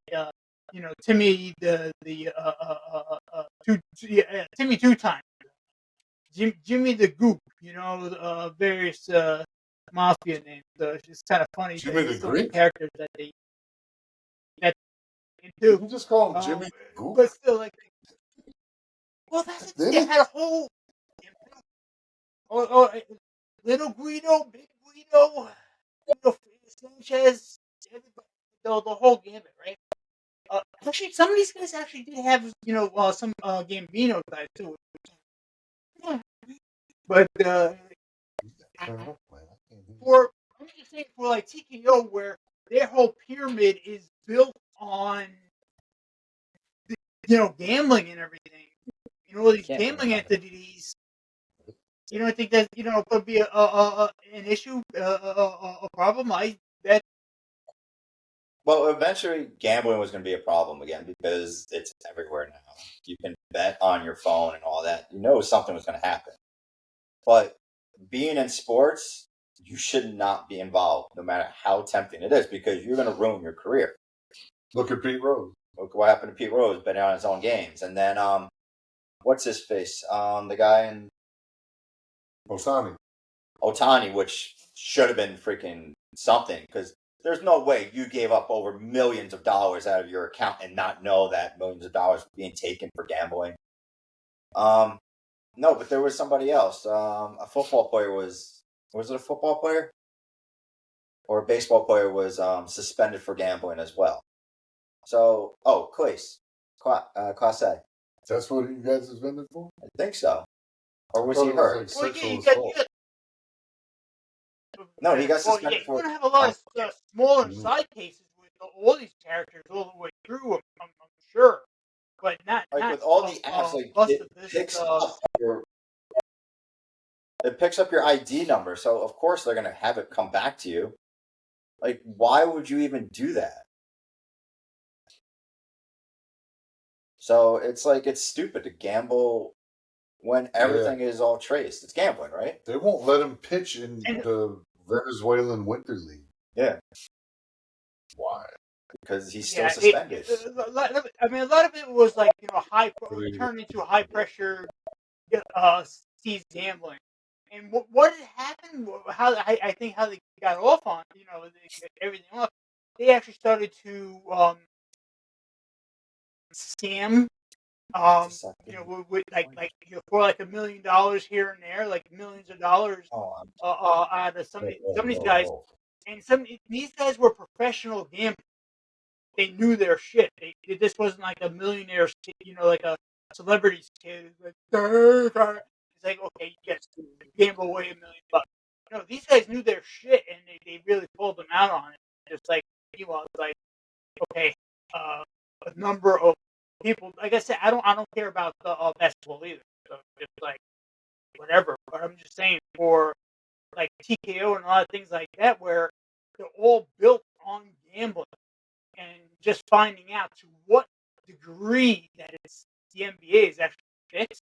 Timmy Timmy 2 times. Jimmy the Goop, various mafia names. So it's just kind of funny. Jimmy the some Greek? characters that Did do. you just call him Jimmy Goop? But still, well, that's it. Did They he? had a whole little Guido, big Guido, Sanchez, everybody, the whole gambit, right? Actually, some of these guys actually did have some Gambino guys too. But for I'm just saying for like TKO, where their whole pyramid is built on gambling and everything, all these Can't gambling remember. entities. You don't think that could be an issue, a problem? Well, eventually, gambling was going to be a problem again because it's everywhere now. You can bet on your phone and all that. You know something was going to happen. But being in sports, you should not be involved, no matter how tempting it is, because you're going to ruin your career. Look at Pete Rose. Look what happened to Pete Rose, betting on his own games. And then, what's his face? The guy in Otani, which should have been freaking something, because there's no way you gave up over millions of dollars out of your account and not know that millions of dollars were being taken for gambling. No, but there was somebody else. A football player was it a football player? Or a baseball player was suspended for gambling as well. So, Clase. That's what you guys suspended for? I think so. Or was he hurt? Like sexual assault. No, he got suspended for. You're going to have a lot of smaller side cases with all these characters all the way through, I'm sure. But not with all the apps, it picks up your ID number, so of course they're going to have it come back to you. Like, why would you even do that? So it's like, it's stupid to gamble when everything is all traced. It's gambling, right? They won't let him pitch in the Venezuelan Winter League. Yeah. Why? Because he's still suspended. A lot of it was like, turned into high pressure seized gambling. And what had happened? How I think how they got off on everything off. They actually started to scam. With for like $1 million here and there, like millions of dollars out of some of these guys. And these guys were professional gamblers. They knew their shit. This wasn't like a millionaire, like a celebrity's kid. Like, it's like, okay, yes, gamble away $1 million. These guys knew their shit, and they really pulled them out on it. Just like, like, okay, a number of people. Like I said, I don't care about the basketball either. So it's like whatever. But I'm just saying, for like TKO and a lot of things like that, where they're all built on gambling. And just finding out to what degree that the NBA is actually fixed.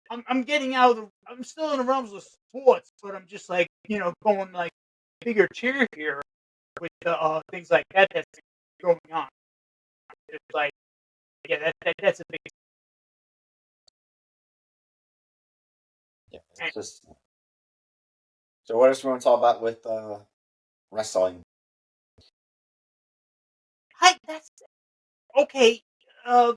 I'm getting out of I'm still in the realms of sports, but I'm just like, going like bigger tier here with things like that that's going on. It's like, yeah, that's a big. Yeah, it's just. So what else do you want to talk about with wrestling? Hi, that's okay. Well,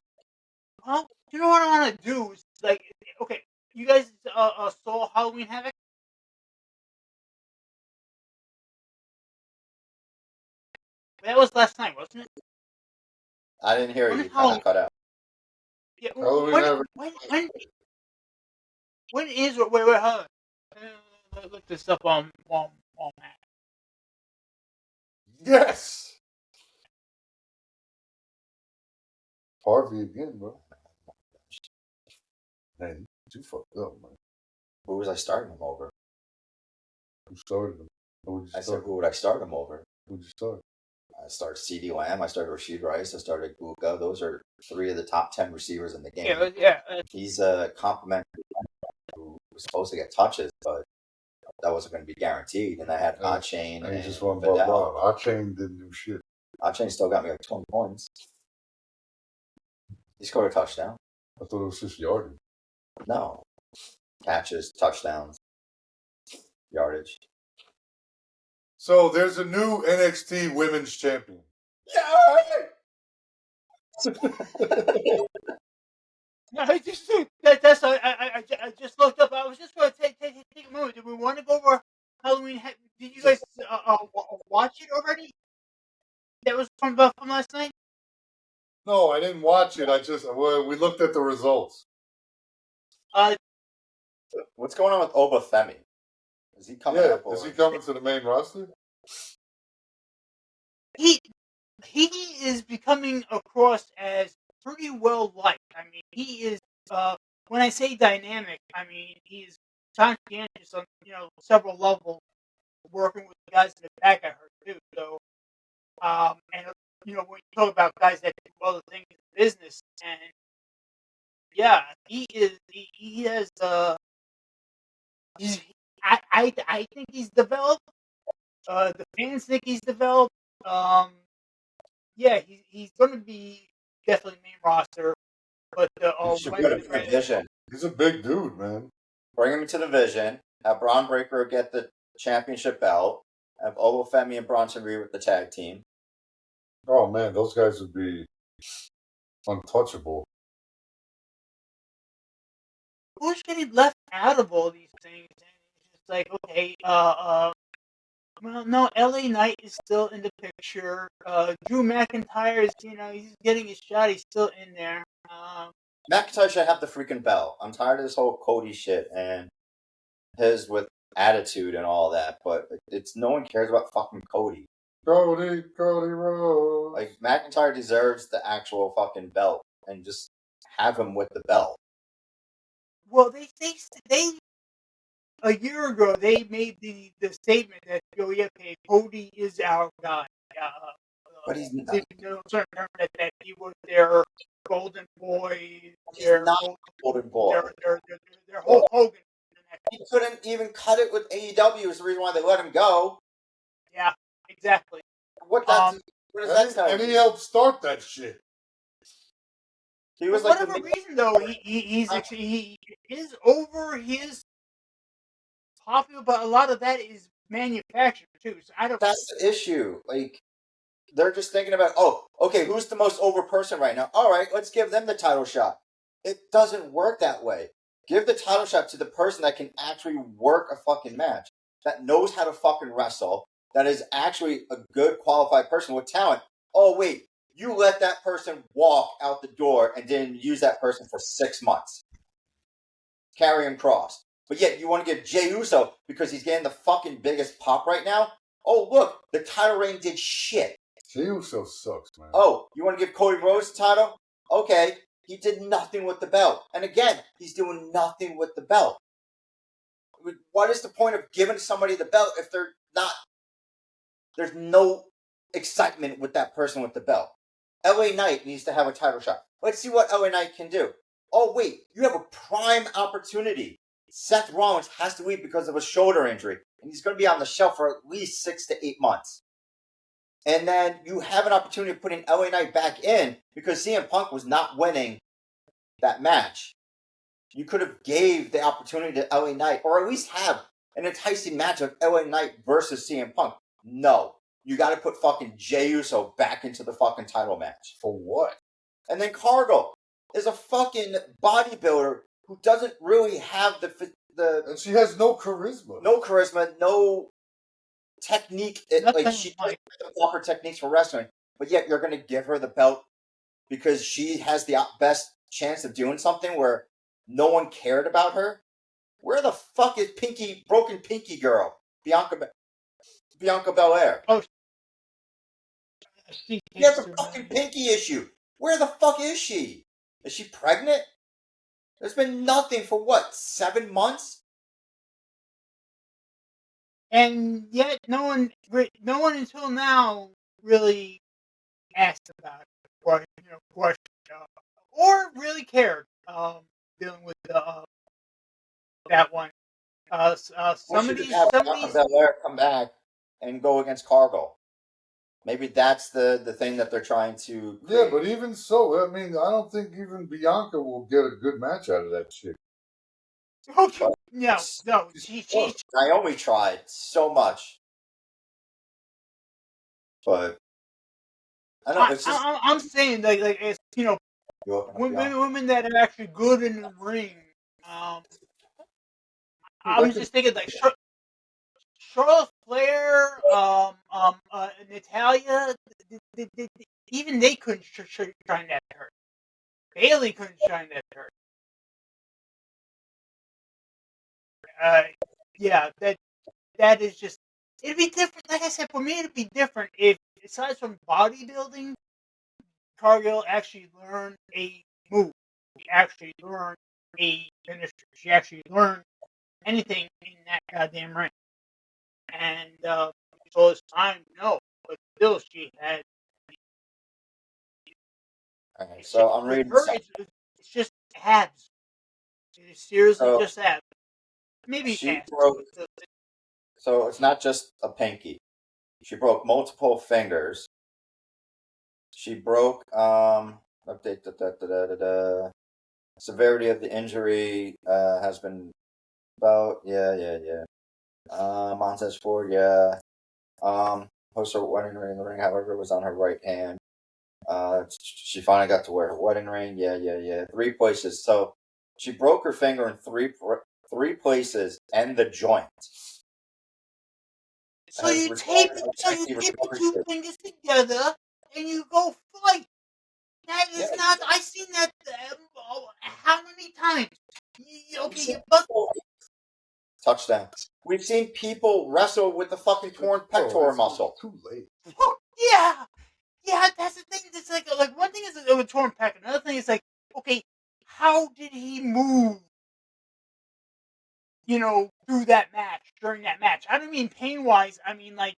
you know what I want to do is like, okay, you guys saw Halloween Havoc? That was last night, wasn't it? I didn't hear you. Kind of cut out. Yeah, when is wait, hold on. Look this up on that. Yes. Harvey again, bro. Man, you fucked up, man. Who was I starting him over? Who started him? Said, who would I start him over? Who'd you start? I started CeeDee Lamb. I started Rashid Rice. I started Guka. Those are 3 of the top 10 receivers in the game. Yeah. He's a complimentary who was supposed to get touches, but that wasn't going to be guaranteed. And I had Achain and just won Vidal. Achain didn't do shit. Achain still got me like 20 points. He scored a touchdown. I thought it was just yardage. No. Catches, touchdowns, yardage. So there's a new NXT Women's Champion. Yeah. I just looked up. I was just going to take a moment. Did we want to go over Halloween? Did you guys watch it already? That was from last night. No, I didn't watch it. We looked at the results. What's going on with Obafemi? Is he coming up? Is he coming to the main roster? He is becoming across as pretty well liked. I mean, he is. When I say dynamic, I mean he's conscientious on several levels, working with the guys in the back. I heard too. So, and when you talk about guys that do other things in business, and Yeah, he is. He has. He's. I think he's developed. The fans think he's developed. Yeah, he's going to be definitely main roster. But You should put him in a division. He's a big dude, man. Bring him to the division. Have Braun Breaker get the championship belt. Have Olufemi and Bronson Reed with the tag team. Oh man, those guys would be untouchable. who's getting left out of all these things? And it's just like, okay, well, no, LA Knight is still in the picture. Drew McIntyre is, he's getting his shot. He's still in there. McIntyre should have the freaking belt. I'm tired of this whole Cody shit and his with attitude and all that, but it's no one cares about fucking Cody. Cody Rhodes. Like, McIntyre deserves the actual fucking belt and just have him with the belt. Well, they a year ago they made the statement that okay, Cody is our guy. But he's not. Certain term that he was their golden boy. He's not golden boy. Their Hulk Hogan. He couldn't even cut it with AEW. Is the reason why they let him go. Yeah, exactly. What does that tell you? And he helped start that shit. He was For like whatever reason, though, he is over his popular, but a lot of that is manufactured too. So I don't. That's the issue. Like, they're just thinking about, oh, okay, who's the most over person right now? All right, let's give them the title shot. It doesn't work that way. Give the title shot to the person that can actually work a fucking match, that knows how to fucking wrestle, that is actually a good qualified person with talent. Oh, wait, you let that person walk out the door and didn't use that person for 6 months. Karrion Kross. But yet you want to give Jey Uso, because he's getting the fucking biggest pop right now. Oh, look, the title reign did shit. Jey Uso sucks, man. Oh, you want to give Cody Rhodes the title? Okay, he did nothing with the belt. And again, he's doing nothing with the belt. What is the point of giving somebody the belt if they're not... There's no excitement with that person with the belt. LA Knight needs to have a title shot. Let's see what LA Knight can do. Oh, wait, you have a prime opportunity. Seth Rollins has to leave because of a shoulder injury, and he's going to be on the shelf for at least 6 to 8 months. And then you have an opportunity of putting LA Knight back in because CM Punk was not winning that match. You could have gave the opportunity to LA Knight, or at least have an enticing match of LA Knight versus CM Punk. No. You got to put fucking Jey Uso back into the fucking title match. For what? And then Cargill is a fucking bodybuilder who doesn't really have the and she has no charisma. No charisma, no technique. Like, she doesn't have the proper techniques for wrestling. But yet you're going to give her the belt because she has the best chance of doing something where no one cared about her. Where the fuck is broken Pinky girl? Bianca Belair. Oh, she has a fucking pinky issue. Where the fuck is she? Is she pregnant? There's been nothing for what, 7 months? And yet, no one until now really asked about it, or really cared. Dealing with that one. Somebody Belair come back and go against Cargill. Maybe that's the thing that they're trying to create. Yeah, but even so, I mean, I don't think even Bianca will get a good match out of that shit. Okay. No. Naomi tried so much. But I don't know, it's just... I'm saying like it's women that are actually good in the ring. I'm just thinking like Charlotte Flair, Natalya, even they couldn't shine that hurt. Bayley couldn't shine that hurt. Yeah, that is just, it'd be different. Like I said, for me, it'd be different if, aside from bodybuilding, Cargill actually learned a move. She actually learned a finisher. She actually learned anything in that goddamn ring. And so it's time, no, but still she had. Okay, so I'm reading. It's just abs. It is seriously So just abs. Maybe she ass. broke. So it's not just a pinky. She broke multiple fingers. She broke. Update. Severity of the injury has been about. Yeah. Montez Ford. Yeah. Host her wedding ring. The ring, however, was on her right hand. She finally got to wear her wedding ring. Yeah. 3 places. So she broke her finger in three places and the joint. So you tape the two fingers together and you go fight. That is not. I've seen that. How many times? Touchdown. We've seen people wrestle with the fucking torn pectoral muscle. Too late. Yeah. That's the thing. It's like one thing is a torn pec. Another thing is like, okay, how did he move? Through that match, during that match. I don't mean pain wise. I mean like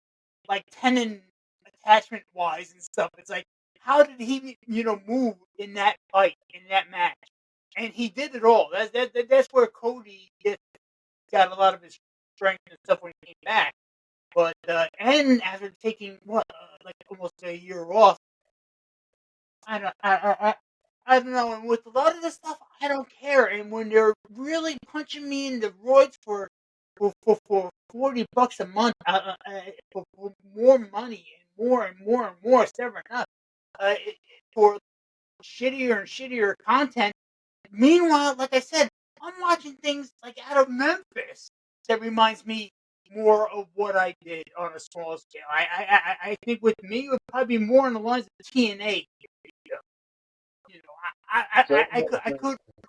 tendon attachment wise and stuff. It's like, how did he, move in that fight, in that match? And he did it all. That's where Cody got a lot of his strength and stuff when he came back. But and after taking like almost a year off, I don't know. And with a lot of this stuff, I don't care. And when they're really punching me in the roids for $40 a month, for more money and more and more and more, it's never enough. For shittier and shittier content. Meanwhile, like I said, I'm watching things like out of Memphis that reminds me more of what I did on a small scale. I think with me it would probably be more on the lines of TNA. I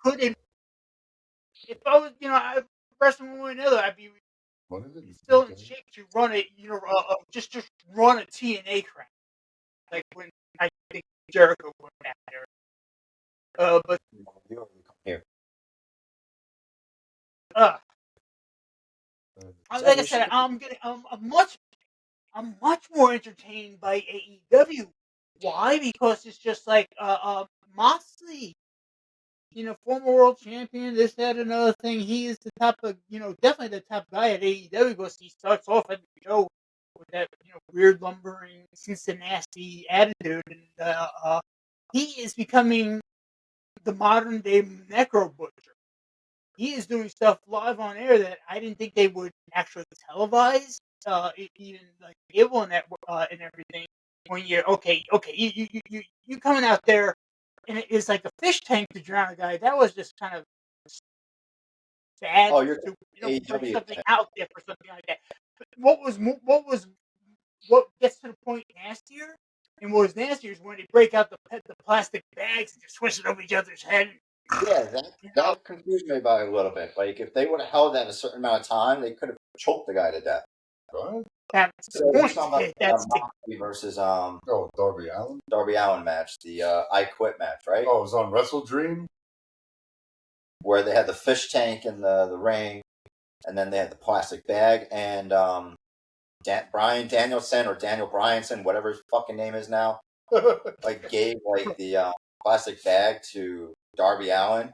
couldn't. If I was, wrestling one another, I'd be still in shape to run it. Just run a TNA crowd, like when I think Jericho went down there. But here. like I said, I'm much more entertained by AEW. Why? Because it's just like Moxley, former world champion, this, that, another thing. He is the top of, definitely the top guy at AEW because he starts off at the show with that, weird lumbering Cincinnati attitude, and he is becoming the modern day Necro Butcher. He is doing stuff live on air that I didn't think they would actually televise, even like cable and and everything. When you're okay, you coming out there, and it's like a fish tank to drown a guy. That was just kind of sad. Oh, you're bring AEW. something out there for something like that. But what gets to the point nastier? And what was nastier is when they break out the plastic bags and just swish it over each other's head. Yeah, that confused me about it a little bit. Like, if they would have held that a certain amount of time, they could have choked the guy to death. Right? That's So the we're point. talking about Moxley versus Darby Allin. Darby Allin match, the I Quit match, right? Oh, it was on Wrestle Dream, where they had the fish tank in the ring, and then they had the plastic bag, and Brian Danielson or Daniel Bryanson, whatever his fucking name is now, like gave like the plastic bag to Darby Allin,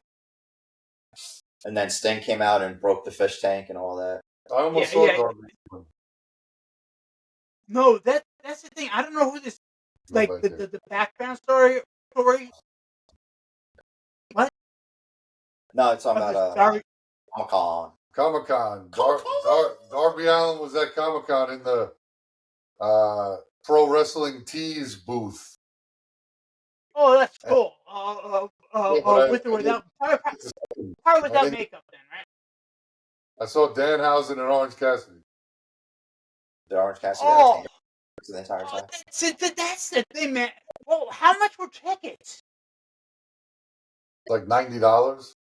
and then Sting came out and broke the fish tank and all that. I almost saw Darby. No, that's the thing. I don't know who this the background story. What? No, it's talking about Comic-Con. Comic-Con. Darby Allin was at Comic-Con in the Pro Wrestling Tees booth. Oh, that's cool. With or without, probably without makeup, then, right? I saw Danhausen and Orange Cassidy. The Orange Cassidy. Oh, the entire time. That's the thing, man. Well, how much were tickets? Like $90.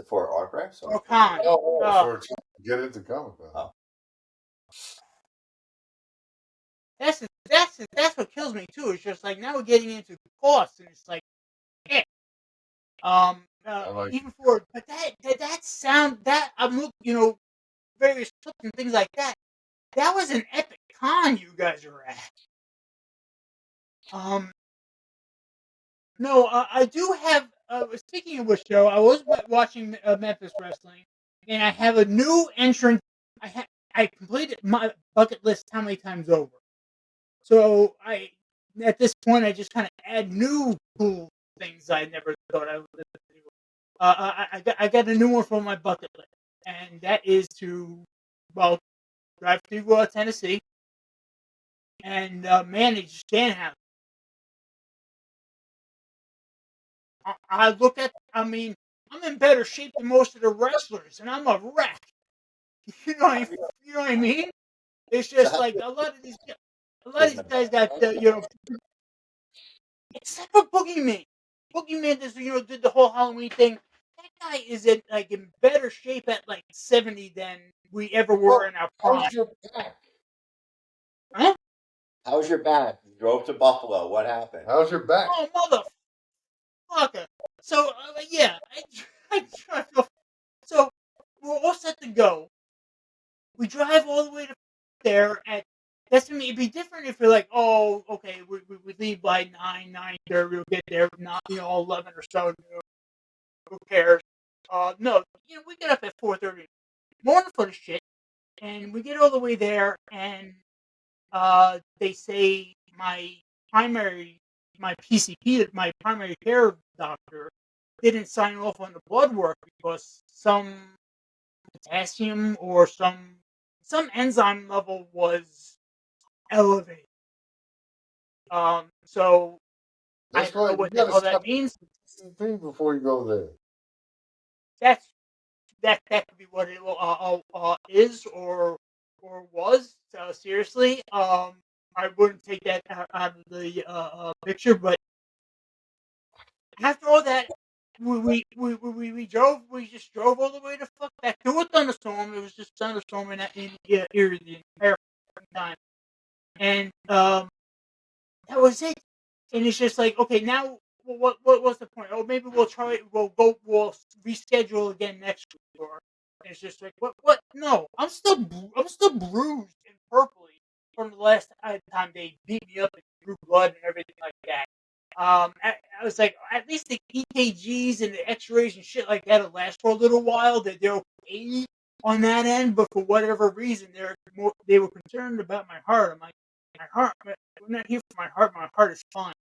For autographs? Or con? For get into Comic-Con. Oh. That's what kills me too. It's just like now we're getting into costs, and it's like, yeah. Even for but that sound that I'm looking, various clips and things like that. That was an epic con you guys were at. No, I do have speaking of which, Joe, I was watching Memphis Wrestling, and I have a new entrant. I completed my bucket list how many times over. So at this point, I just kind of add new cool things I never thought I would do. I got a new one from my bucket list, and that is to, well, drive to Tennessee and manage Danhausen. I mean, I'm in better shape than most of the wrestlers, and I'm a wreck. You know what I mean? It's So just like a lot of these guys got except for Boogeyman. Boogeyman did the whole Halloween thing. That guy is in better shape at like 70 than we ever were in our prime. How's your back? Huh? how's your back? You drove to Buffalo. What happened? How's your back? Oh, motherfucker! So yeah, so we're all set to go. We drive all the way to there at. That's gonna it'd be different if you're like, oh, okay, we leave by 9:30, we'll get there, not 11 or so. Who cares? No, we get up at 4:30 morning for the shit, and we get all the way there, and they say my PCP, my primary care doctor, didn't sign off on the blood work because some potassium or some enzyme level was elevated. So I That's don't know why you what the gotta hell that stop means. PCP before you go there. That could be what it is or was. Seriously, I wouldn't take that out of the picture. But after all that, we drove. We just drove all the way to fuck back to a thunderstorm. It was just thunderstorming in Erie the entire time, and that was it. And it's just like, okay, now what's the point? Oh, maybe we'll try it. We'll reschedule again next week. Or and it's just like, what? No, I'm still bruised and purpley from the last time they beat me up and drew blood and everything like that. I was like, at least the EKGs and the X-rays and shit like that will last for a little while. That they're okay on that end, but for whatever reason, they were concerned about my heart. I'm like, my heart. I'm not here for my heart. My heart is fine.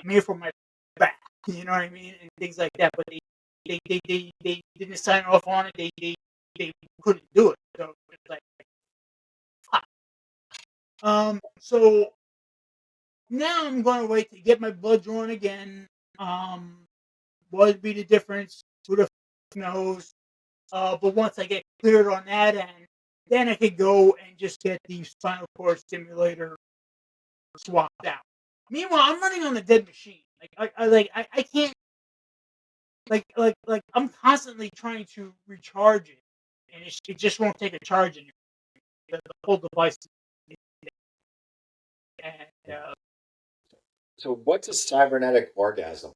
I'm here for my back. You know what I mean, and things like that. But they didn't sign off on it. They couldn't do it. So it's like, fuck. So now I'm going to wait to get my blood drawn again. What would be the difference? Who the f knows? But once I get cleared on that end, then I could go and just get the spinal cord stimulator swapped out. Meanwhile, I'm running on the dead machine. I can't I'm constantly trying to recharge it, and it just won't take a charge anymore. The whole device. And So what's a cybernetic orgasm?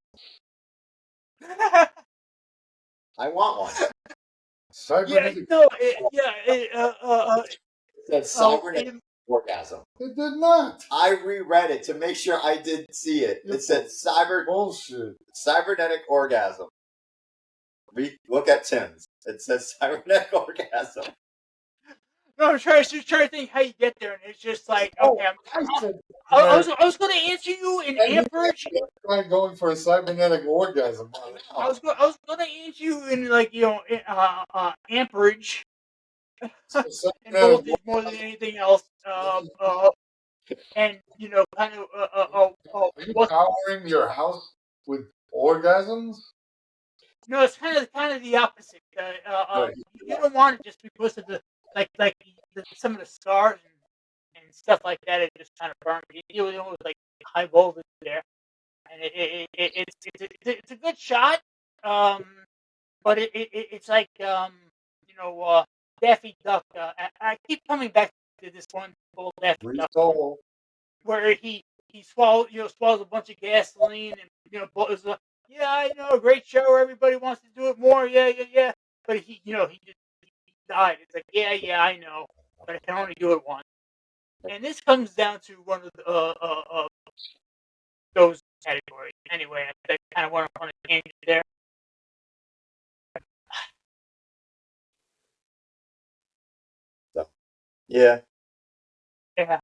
I want one. Cybernetic. It says cybernetic orgasm. It did not. I reread it to make sure I did see it. It said bullshit. Cybernetic orgasm. Look at Tim's. It says cybernetic orgasm. No, I'm trying to think how you get there, and it's just like, okay, I was going to answer you in amperage. I'm going for a cybernetic orgasm. I was going to answer you in amperage and voltage more than anything else. And kind of Are you powering your house with orgasms? No, it's kind of the opposite. You don't want it just because of the some of the scars and stuff like that. It just kind of burns. You know, with like high voltage there, and it's a good shot. But it's like Daffy Duck. I keep coming back to this one old Daffy Duck where he swallows a bunch of gasoline and blows up. Yeah, I know, great show. Everybody wants to do it more. Yeah. But he died. It's like, yeah, I know, but I can only do it once. And this comes down to one of those categories. Anyway, I kind of went on a tangent there. Yeah. Yeah.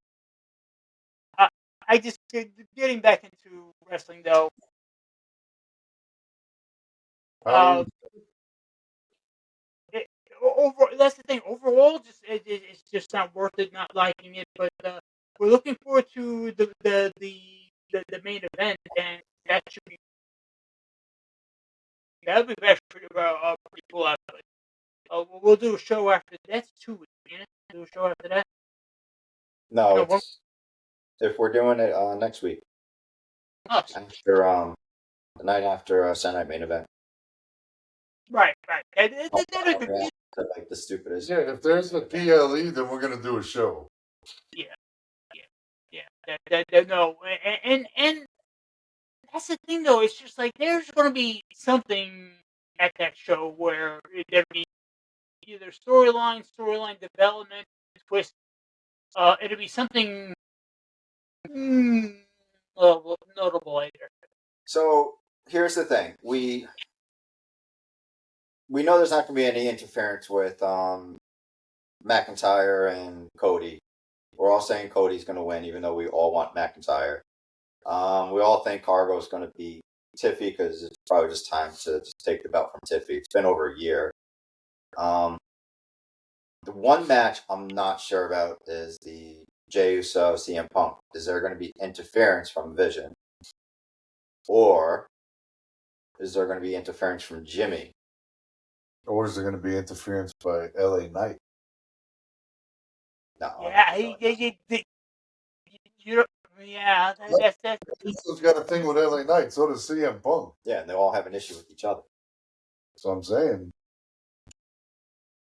I just getting back into wrestling though. Um, That's the thing. Overall, it's just not worth it. Not liking it, but we're looking forward to the main event, and that should be that'll be pretty cool. Actually, we'll do a show after. That's 2 weeks. Do a show after that. No, No, it's if we're doing it next week us. after the night after Sunday night main event. Right. That'll be Yeah, like the stupidest. yeah, if there's a PLE, then we're gonna do a show. yeah. No, and that's the thing though. It's just like there's going to be something at that show where there'll be either storyline development, twist. It'll be something notable later. So here's the thing: we know there's not going to be any interference with McIntyre and Cody. We're all saying Cody's going to win, even though we all want McIntyre. We all think Cargo's going to beat Tiffy because it's probably just time to just take the belt from Tiffy. It's been over a year. The one match I'm not sure about is the Jey Uso CM Punk. Is there going to be interference from Vision? Or is there going to be interference from Jimmy? Or is there gonna be interference by LA Knight? No. That's Uso's got a thing with LA Knight, so does CM Punk. Yeah, and they all have an issue with each other. So I'm saying.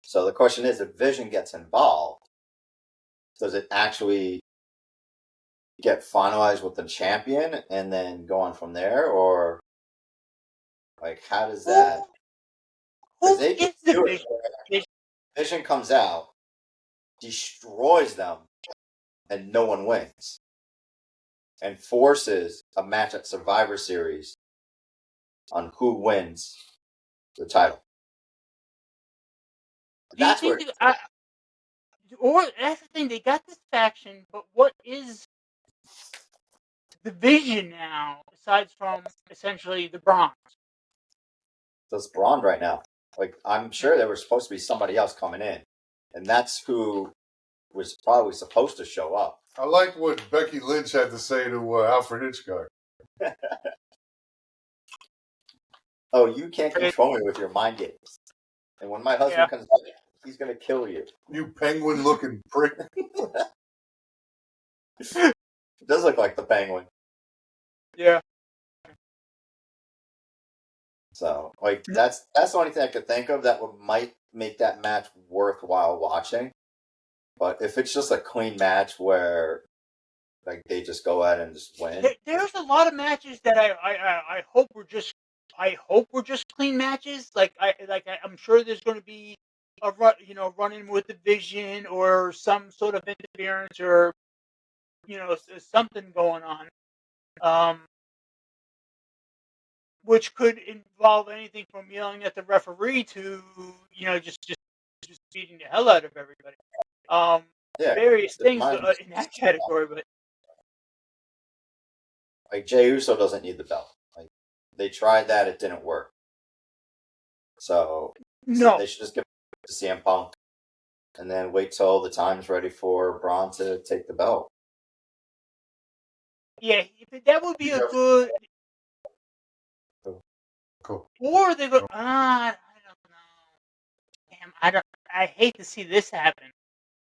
So the question is, if Vision gets involved, does it actually get finalized with the champion and then go on from there, or like how does that? who They is do the it where Vision comes out, destroys them, and no one wins, and forces a match at Survivor Series on who wins the title. That's where. or that's the thing. They got this faction, but what is the Vision now, aside from essentially the Bronx? Does Braun right now? Like I'm sure there was supposed to be somebody else coming in, and that's who was probably supposed to show up. I like what Becky Lynch had to say to Alfred Hitchcock. Oh, you can't control me with your mind games. And when my husband comes back, he's gonna kill you. You penguin-looking prick. It does look like the Penguin. Yeah. So, like, that's the only thing I could think of that might make that match worthwhile watching. But if it's just a clean match where, like, they just go out and just win, There's a lot of matches that I hope were just clean matches. I'm sure there's going to be a run-in with the Vision or some sort of interference or something going on. Which could involve anything from yelling at the referee to just beating the hell out of everybody. Various things in that category, but like Jey Uso doesn't need the belt. Like they tried that, it didn't work. So they should just give it to CM Punk, and then wait till the time's ready for Braun to take the belt. Yeah, that would be a good. Cool. Or they go. I don't know. Damn, I hate to see this happen,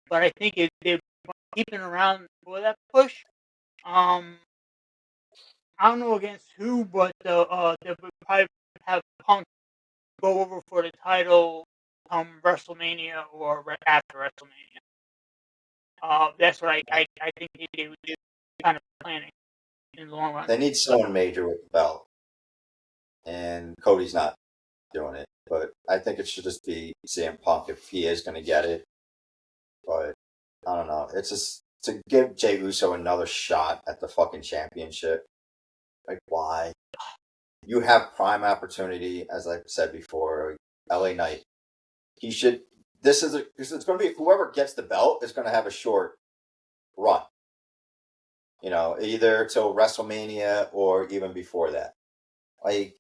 but I think they're keeping around for that push. I don't know against who, but they would probably have Punk go over for the title WrestleMania or right after WrestleMania. That's what I think they would do, kind of planning in the long run. They need someone major with the belt, and Cody's not doing it. But I think it should just be CM Punk if he is going to get it. But I don't know. It's just to give Jey Uso another shot at the fucking championship. Like, why? You have prime opportunity, as I said before, LA Knight. this is because it's going to be whoever gets the belt is going to have a short run. You know, either till WrestleMania or even before that. Like,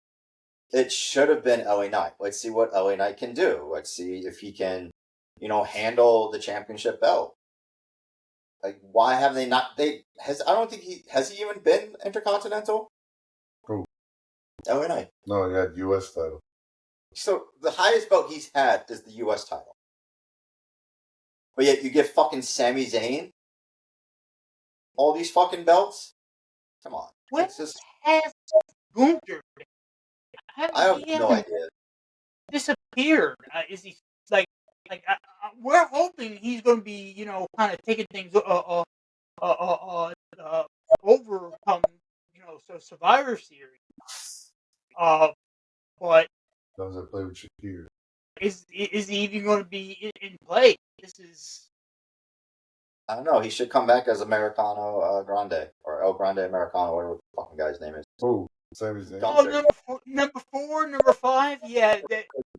it should have been LA Knight. Let's see what LA Knight can do. Let's see if he can, you know, handle the championship belt. Like, why have they not? I don't think has he even been Intercontinental? Who? LA Knight. No, he had U.S. title. So the highest belt he's had is the U.S. title. But yet you give fucking Sami Zayn all these fucking belts? Come on. What It's just, has Gunther? I have no idea. Disappeared. Is he like we're hoping he's going to be, you know, kind of taking things over from, you know, so Survivor Series. But Does it play with Shakira? is he even going to be in play? This is. I don't know. He should come back as Americano Grande or El Grande Americano, whatever the fucking guy's name is. Who? Sami Zayn. Oh, number 4, number 5. Yeah,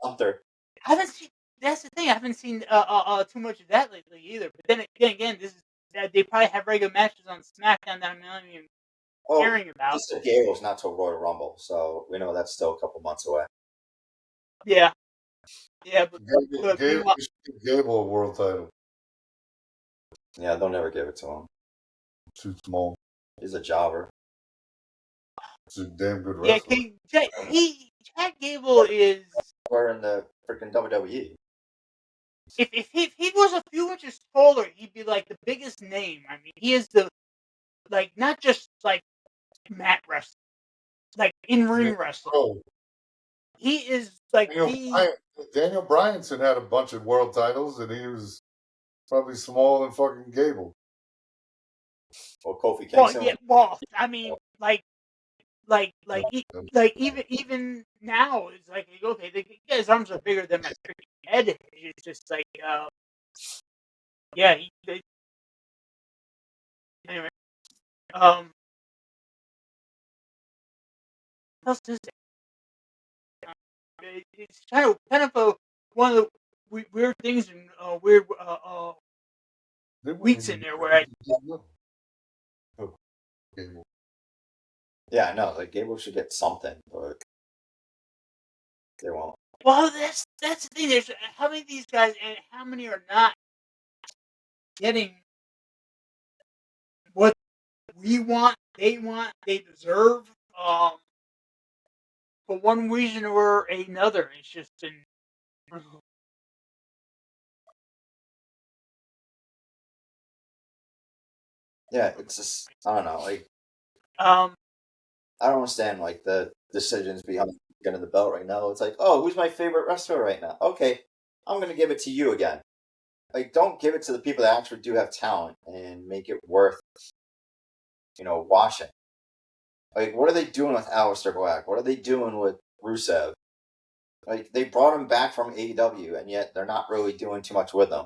Gunther. I haven't seen. That's the thing. I haven't seen too much of that lately either. But then again, this is they probably have regular matches on SmackDown that I'm not even caring about. He said Gable's not till Royal Rumble, so we know that's still a couple months away. Yeah, but Gable a world title. Yeah, they'll never give it to him. Too small. He's a jobber. He's a damn good wrestler. Yeah, Chad Gable is. We're in the freaking WWE. If he was a few inches taller, he'd be like the biggest name. I mean, he is not just like mat wrestling, like in ring wrestling. Oh. He is like Daniel Bryanson had a bunch of world titles, and he was probably smaller than fucking Gable. Or Kofi Kingston. I mean, even now, it's like, okay, the guy's arms are bigger than my freaking head. It's just like, anyway, what else is it? It's kind of one of the weird things and weird weeks in there where I. Gable. Yeah, I know. Like, Gable should get something, but they won't. Well, that's the thing. There's how many of these guys and how many are not getting what we want, they deserve, for one reason or another. It's just been. Yeah, it's just, I don't know. Like, I don't understand, like, the decisions behind getting the belt right now. It's like, oh, who's my favorite wrestler right now? Okay, I'm going to give it to you again. Like, don't give it to the people that actually do have talent and make it worth, you know, watching. Like, what are they doing with Aleister Black? What are they doing with Rusev? Like, they brought him back from AEW, and yet they're not really doing too much with him.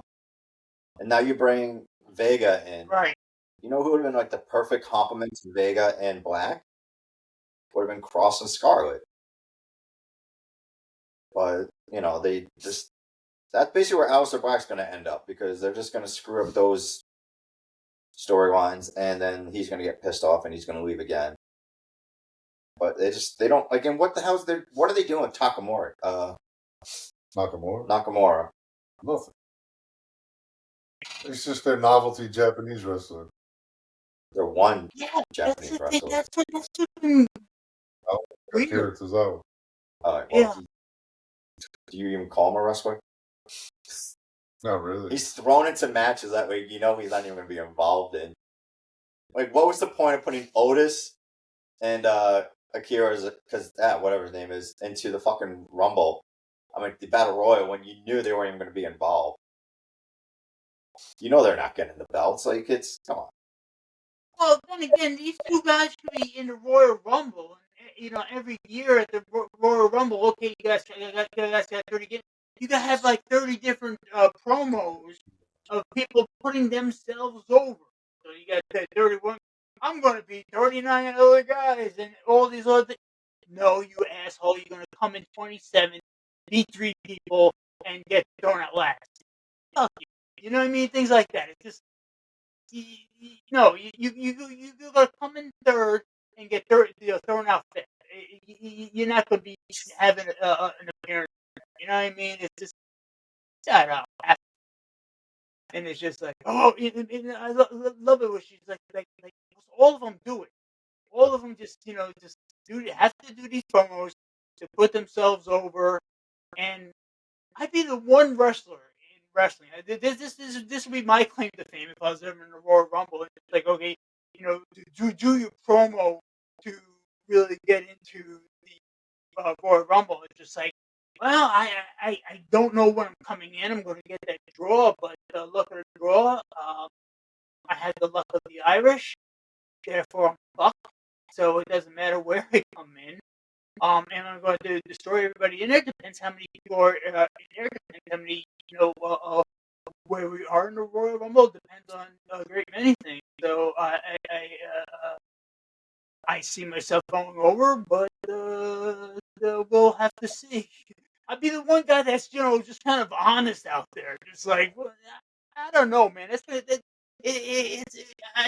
And now you bring Vega in. right. You know who would have been, like, the perfect complement to Vega and Black? Would have been Cross and Scarlet. But, you know, they just... That's basically where Aleister Black's going to end up, because they're just going to screw up those storylines, and then he's going to get pissed off, and he's going to leave again. But they don't... Like, and what the hell is there... What are they doing with Takamura? Nakamura. Nothing. It's just their novelty Japanese wrestler. They're one Japanese wrestler. That's what Akira Tozawa. Do you even call him a wrestler? Not really. He's thrown into matches that way, you know, he's not even going to be involved in. Like, what was the point of putting Otis and Akira's, because whatever his name is, into the fucking Rumble? I mean, the Battle Royal, when you knew they weren't even going to be involved. You know they're not getting the belts. Like, come on. Well, then again, these two guys should be in the Royal Rumble. You know, every year at the Royal Rumble, okay, you guys got 30. You gotta have like 30 different promos of people putting themselves over. So you got 31. I'm gonna beat 39 other guys and all these other things. No, you asshole! You're gonna come in 27, beat 3 people, and get thrown out last. You know what I mean? Things like that. It's just no, you gotta come in third and get thrown out fifth. You're not gonna be having an appearance. You know what I mean? It's just shut up. And it's just like, oh, and I love it when she's like, all of them do it. All of them just just have to do these promos to put themselves over. And I'd be the one wrestler in wrestling. This would be my claim to fame if I was ever in the Royal Rumble. It's like, okay, do your promo to really get into the Royal Rumble. It's just like, well, I don't know when I'm coming in. I'm going to get that draw, but luck of the draw, I had the luck of the Irish. Therefore, I'm fucked. So it doesn't matter where I come in. And I'm going to destroy everybody in there. Depends how many people are in there. Depends how many, where we are in the Royal Rumble. Depends on a great many things. So I see myself going over, but we'll have to see. I'd be the one guy that's just kind of honest out there, just like, well, I don't know, man. I'd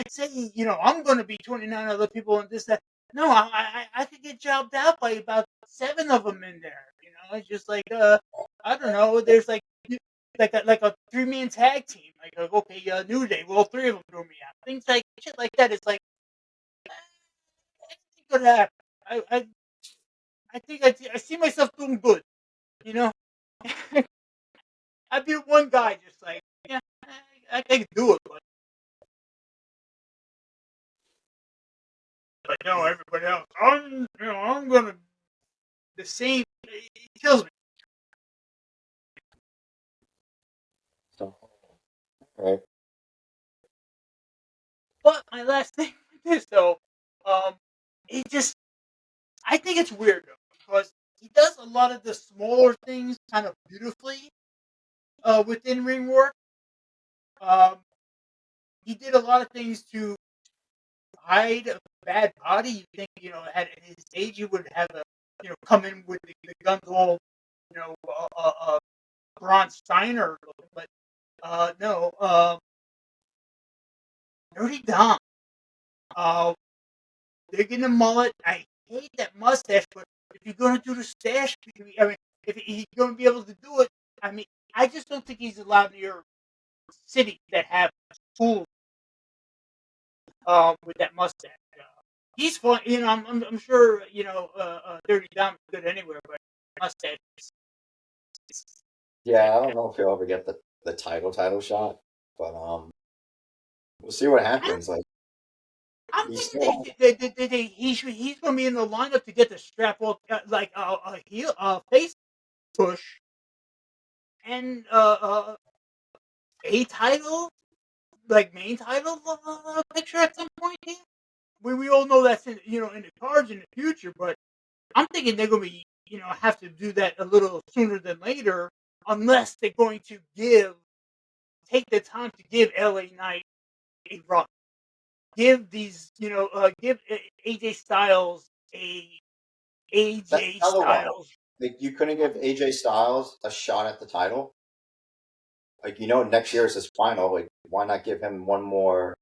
say I'm going to be 29 other people and this that. No, I could get jobbed out by about 7 of them in there. It's just like I don't know. There's like a 3-man tag team. Like okay, New Day. Well, 3 of them threw me out. Things like shit like that. It's like anything could happen. I think I see myself doing good. You know, I'd be one guy just like yeah, I can do it, but no, everybody else. I'm gonna the same. It kills me. So, right. But my last thing with this though, it just I think it's weird though because he does a lot of the smaller things kind of beautifully within ring work. Um, he did a lot of things to hide a bad body. You think at his age he would have a come in with the guns all Braun Steiner looking, but no, Dirty Dom. Digging the mullet. I hate that mustache, but if you're gonna do the stash, I mean, if he's gonna be able to do it, I mean, I just don't think he's allowed near cities that have schools with that mustache. He's fun, I'm sure Dirty Dom is good anywhere, but mustache. Yeah, I don't know if he'll ever get the title shot, but we'll see what happens. Like I'm he's thinking still he's going to be in the lineup to get the strap off, like a heel, face push, and a title, like main title picture at some point here. We all know that's in in the cards in the future, but I'm thinking they're going to be have to do that a little sooner than later, unless they're going to take the time to give LA Knight a run. Give these, give AJ Styles a that's AJ another one. Styles. Like you couldn't give AJ Styles a shot at the title. Like next year is his final. Like why not give him one more,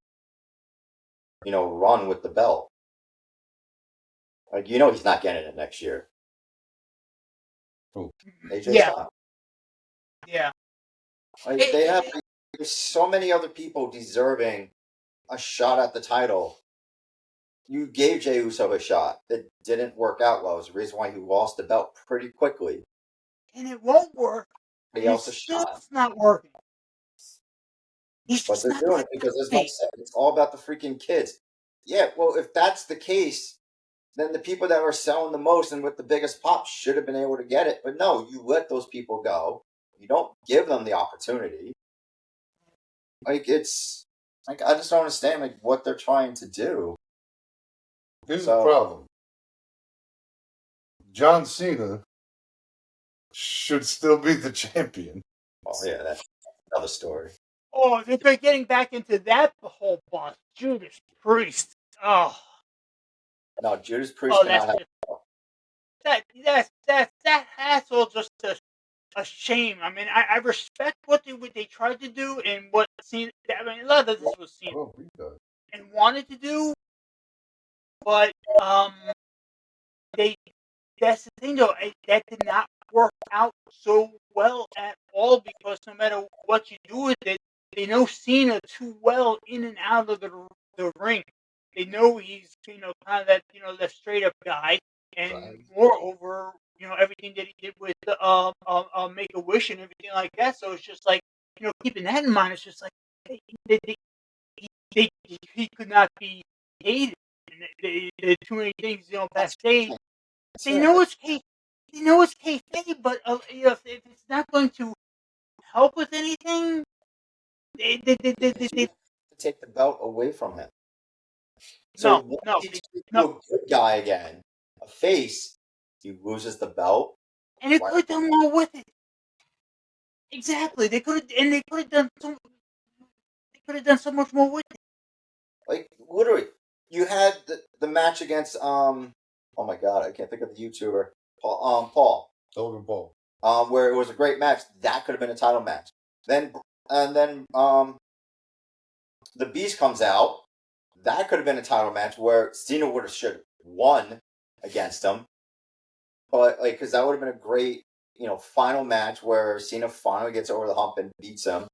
run with the belt? Like he's not getting it next year. Who? AJ Yeah, Styles. yeah. Like they have there's so many other people deserving a shot at the title. You gave Jey Uso a shot. It didn't work out well. It was the reason why he lost the belt pretty quickly. And it won't work. He And it's else a still shot. not working. He's But just they're not doing that it because, as Mike guy. said, it's all about the freaking kids. Yeah, well, if that's the case, then the people that were selling the most and with the biggest pop should have been able to get it. But no, you let those people go. You don't give them the opportunity. Like it's like I just don't understand like what they're trying to do. Here's the problem. John Cena should still be the champion. Oh yeah, that's another story. Oh, if they're getting back into that whole boss, Judas Priest. Oh, No, Judas Priest cannot that's have. just that hassle just to a shame. I mean, I respect what they tried to do and what Cena. I mean, a lot of this was Cena and wanted to do, but they. That's the thing, though. That did not work out so well at all because no matter what you do with it, they know Cena too well in and out of the ring. They know he's kind of that that straight up guy, and moreover, everything that he did with Make a Wish and everything like that. So it's just like keeping that in mind. It's just like they, they, he could not be hated. And they too many things backstage. They know it's kayfabe, but if it's not going to help with anything, they To take the belt away from him. no, So once no, he turns no. into a good guy again, a face, he loses the belt. And they could have done more with it. Exactly, they could have, and they could have done so. They could have done so much more with it. Like literally, you had the match against oh my god, I can't think of the YouTuber Paul Logan Paul. Where it was a great match. That could have been a title match. Then the Beast comes out. That could have been a title match where Cena would have should won against him. But like, because that would have been a great, final match where Cena finally gets over the hump and beats him,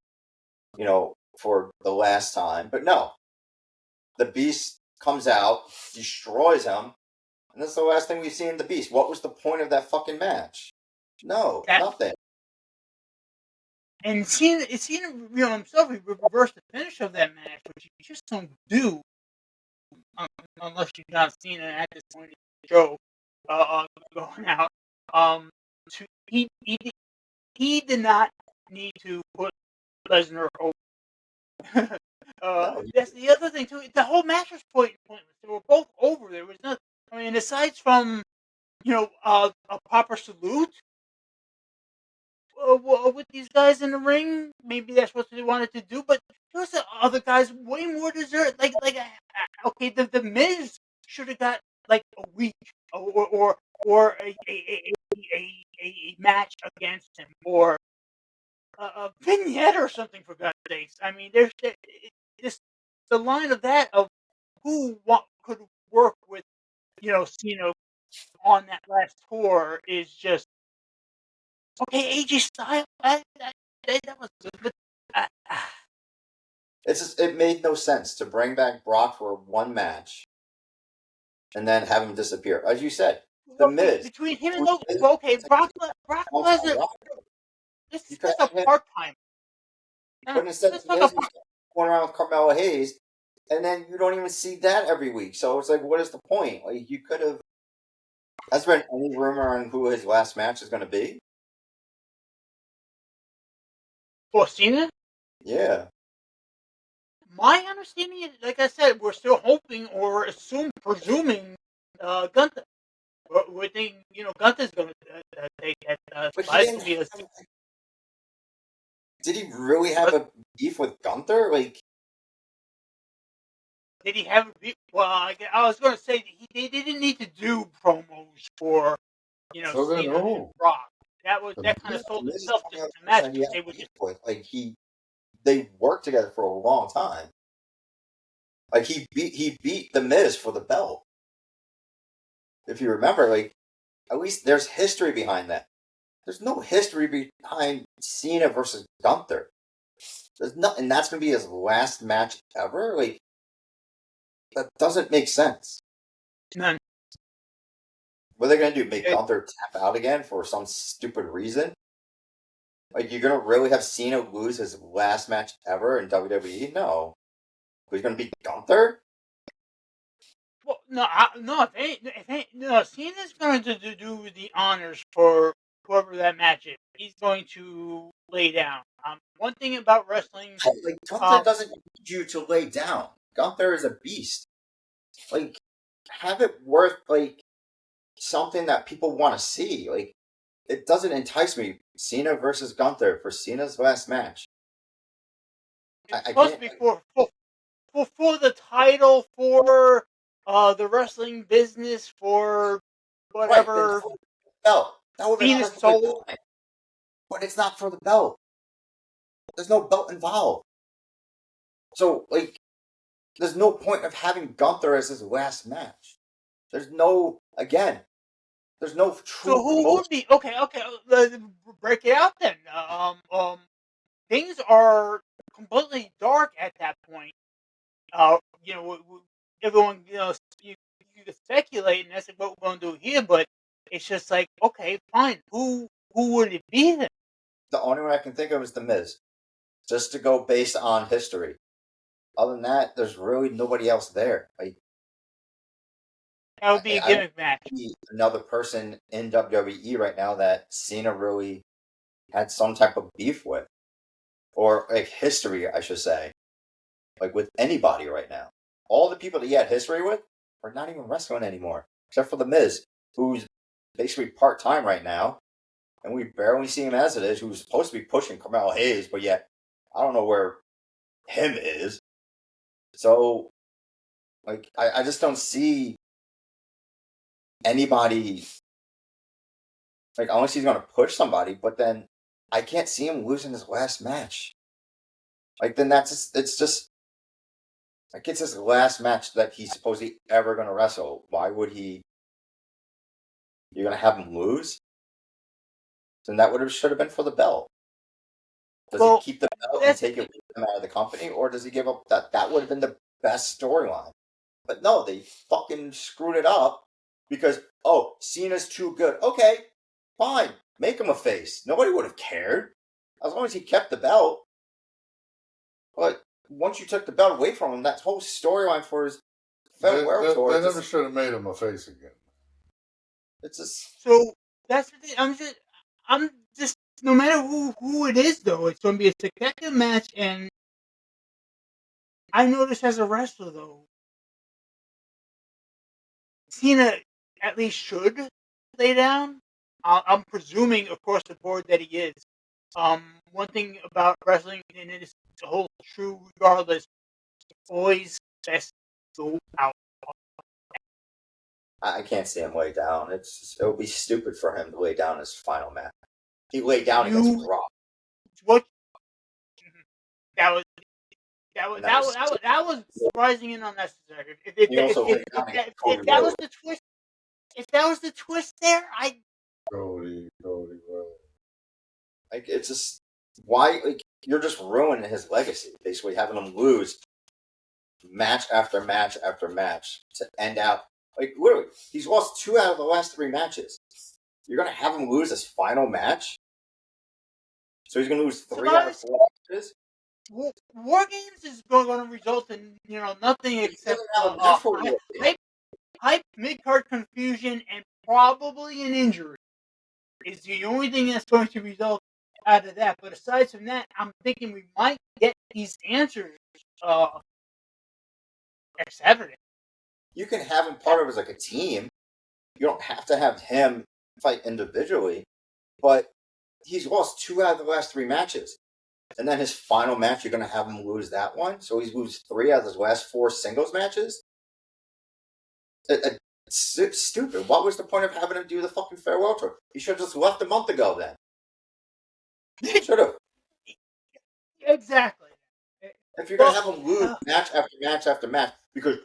for the last time. But no, the Beast comes out, destroys him, and that's the last thing we've seen in the Beast. What was the point of that fucking match? No, nothing. And Cena himself, he reversed the finish of that match, which you just don't do unless you've not seen it at this point in the show going out. He did not need to put Lesnar over. That's the other thing too. The whole match was pointless. They were both over. There was nothing. I mean, aside from a proper salute with these guys in the ring, maybe that's what they wanted to do. But those other guys way more deserved. Okay, the Miz should have got like a week or a match against him or a vignette or something, for God's sakes. I mean, there's this the line of that of what could work with Cena on that last tour is just okay. AJ Styles, that was good, but It made no sense to bring back Brock for one match and then have him disappear. As you said, the Miz between him and Logan, Brock Lesnar, this is a part time. But instead of Miz, he's going around with Carmelo Hayes, and then you don't even see that every week. So it's like, what is the point? Like, you could have. Has there been any rumor on who his last match is going to be? For Cena? Yeah. My understanding is, like I said, we're still hoping or presuming Gunther. We're thinking, Gunther's going to take that spot. Did he really have a beef with Gunther? Like, did he have a beef? Well, I was going to say they didn't need to do promos for, Cena and Brock. That kind of sold itself to the match. They would just they worked together for a long time. Like he beat the Miz for the belt. If you remember, like at least there's history behind that. There's no history behind Cena versus Gunther. There's not, and that's gonna be his last match ever. Like that doesn't make sense. None. What are they gonna do? Make Gunther tap out again for some stupid reason? Like you're gonna really have Cena lose his last match ever in WWE? No. Who's gonna beat Gunther? Well, no. Cena's going to do the honors for whoever that match is. He's going to lay down. One thing about wrestling, like Gunther doesn't need you to lay down. Gunther is a beast. Like, have it worth like something that people want to see. Like, it doesn't entice me. Cena versus Gunther for Cena's last match. It's supposed to be for the title, for the wrestling business, for whatever. Right, that would have been Cena's soul. but it's not for the belt. There's no belt involved. So, like, there's no point of having Gunther as his last match. There's no true So who promotion. would be okay? Break it out then. Things are completely dark at that point. Everyone, you can speculate, and that's what we're going to do here. But it's just like, okay, fine. Who would it be then? The only one I can think of is The Miz, just to go based on history. Other than that, there's really nobody else there. Like, That would be a I don't gimmick match. see another person in WWE right now that Cena really had some type of beef with, or like history, I should say, like with anybody right now. All the people that he had history with are not even wrestling anymore, except for The Miz, who's basically part time right now, and we barely see him as it is. Who's supposed to be pushing Carmelo Hayes, but yet I don't know where him is. So, like, I just don't see anybody. Like, unless he's going to push somebody, but then I can't see him losing his last match. Like, then it's just like it's his last match that he's supposedly ever going to wrestle. Why would he? You're going to have him lose? Then that should have been for the belt. Does he keep the belt and take it with him out of the company, or does he give up that? That would have been the best storyline. But no, they fucking screwed it up because Cena's too good. Okay, fine, make him a face. Nobody would have cared as long as he kept the belt. But once you took the belt away from him, that whole storyline for his farewell tour. They never should have made him a face again. It's just So that's the thing. I'm just no matter who it is though, it's going to be a spectacular match. And I noticed as a wrestler though, Cena at least should lay down. I'm presuming across the board that he is. One thing about wrestling, and it is a whole true regardless, always best go out. I can't see him lay down. It would be stupid for him to lay down his final match. He laid down against Brock. What? That was surprising and unnecessary. If that was the twist, if that was the twist there, Cody. Like, it's just why, like, you're just ruining his legacy, basically having him lose match after match after match to end out. Like, literally, he's lost 2 out of the last 3 matches. You're gonna have him lose his final match, so he's gonna lose 3 out of 4 matches. War Games is going to result in nothing except hype, mid-card confusion, and probably an injury. Is the only thing that's going to result out of that. But aside from that, I'm thinking we might get these answers next Saturday. You can have him part of as like a team. You don't have to have him fight individually, but he's lost 2 out of the last 3 matches. And then his final match, you're going to have him lose that one. So he's lose 3 out of his last 4 singles matches. It's stupid. What was the point of having him do the fucking farewell tour? He should have just left a month ago then. He should have. Exactly. If you're going to have him lose match after match after match, because,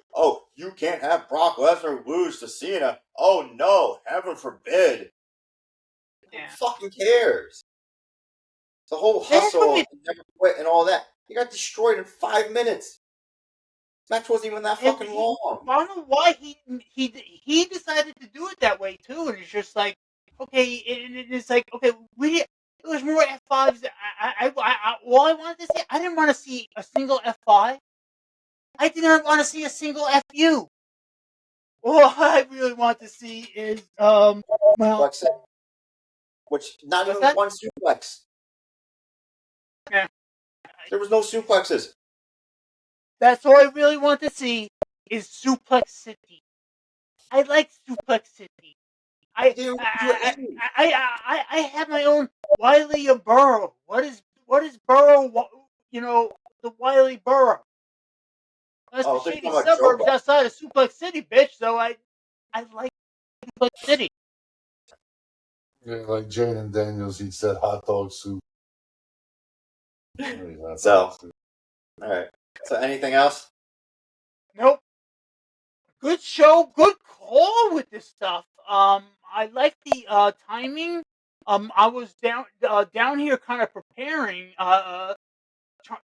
you can't have Brock Lesnar lose to Cena. Oh, no. Heaven forbid. Yeah. Who fucking cares? The whole hustle and never quit and all that. He got destroyed in 5 minutes. Match wasn't even that fucking long. I don't know why he decided to do it that way too, and it's just like, okay, it's like, okay, it was more F5s. I wanted to see, I didn't want to see a single F5. I did not want to see a single FU. All I really want to see is which not even one suplex. Yeah. There was no suplexes. That's all I really want to see is Suplex City. I like Suplex City. I have my own Wiley Borough. What is Borough? The Wiley Borough. That's the shady suburbs outside of Suplex City, bitch. So I like Suplex City. Yeah, like Jaden Daniels eats that hot dog soup. So, all right. So, anything else? Nope. Good show. Good call with this stuff. I like the timing. I was down here kind of preparing.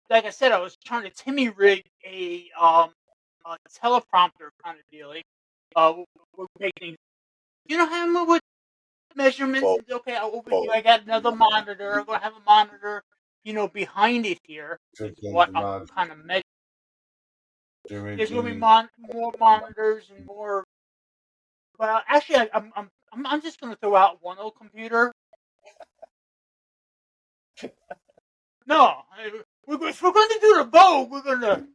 Like I said, I was trying to Timmy rig a teleprompter kind of dealing. We're making, how I move with measurements. Well, Okay, over here I got another monitor. I'm gonna have a monitor, behind it here. Is what I'm kind of measuring. There's gonna be more monitors and more. Well, actually, I'm just gonna throw out one old computer. No, if we're gonna do the Vogue, we're gonna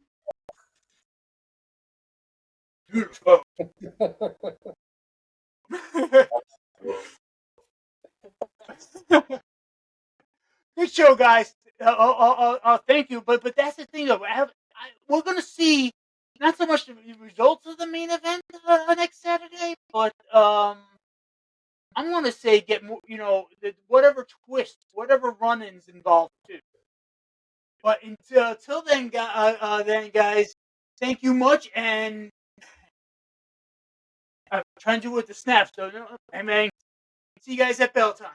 do the Vogue. Good show, guys. Thank you. But that's the thing, though. We're gonna see not so much the results of the main event next Saturday, but I'm gonna say get more. Whatever twist, whatever run-ins involved too. But until then, guys, thank you much, and I'm trying to do it with the snaps. So, hey man, see you guys at bell time.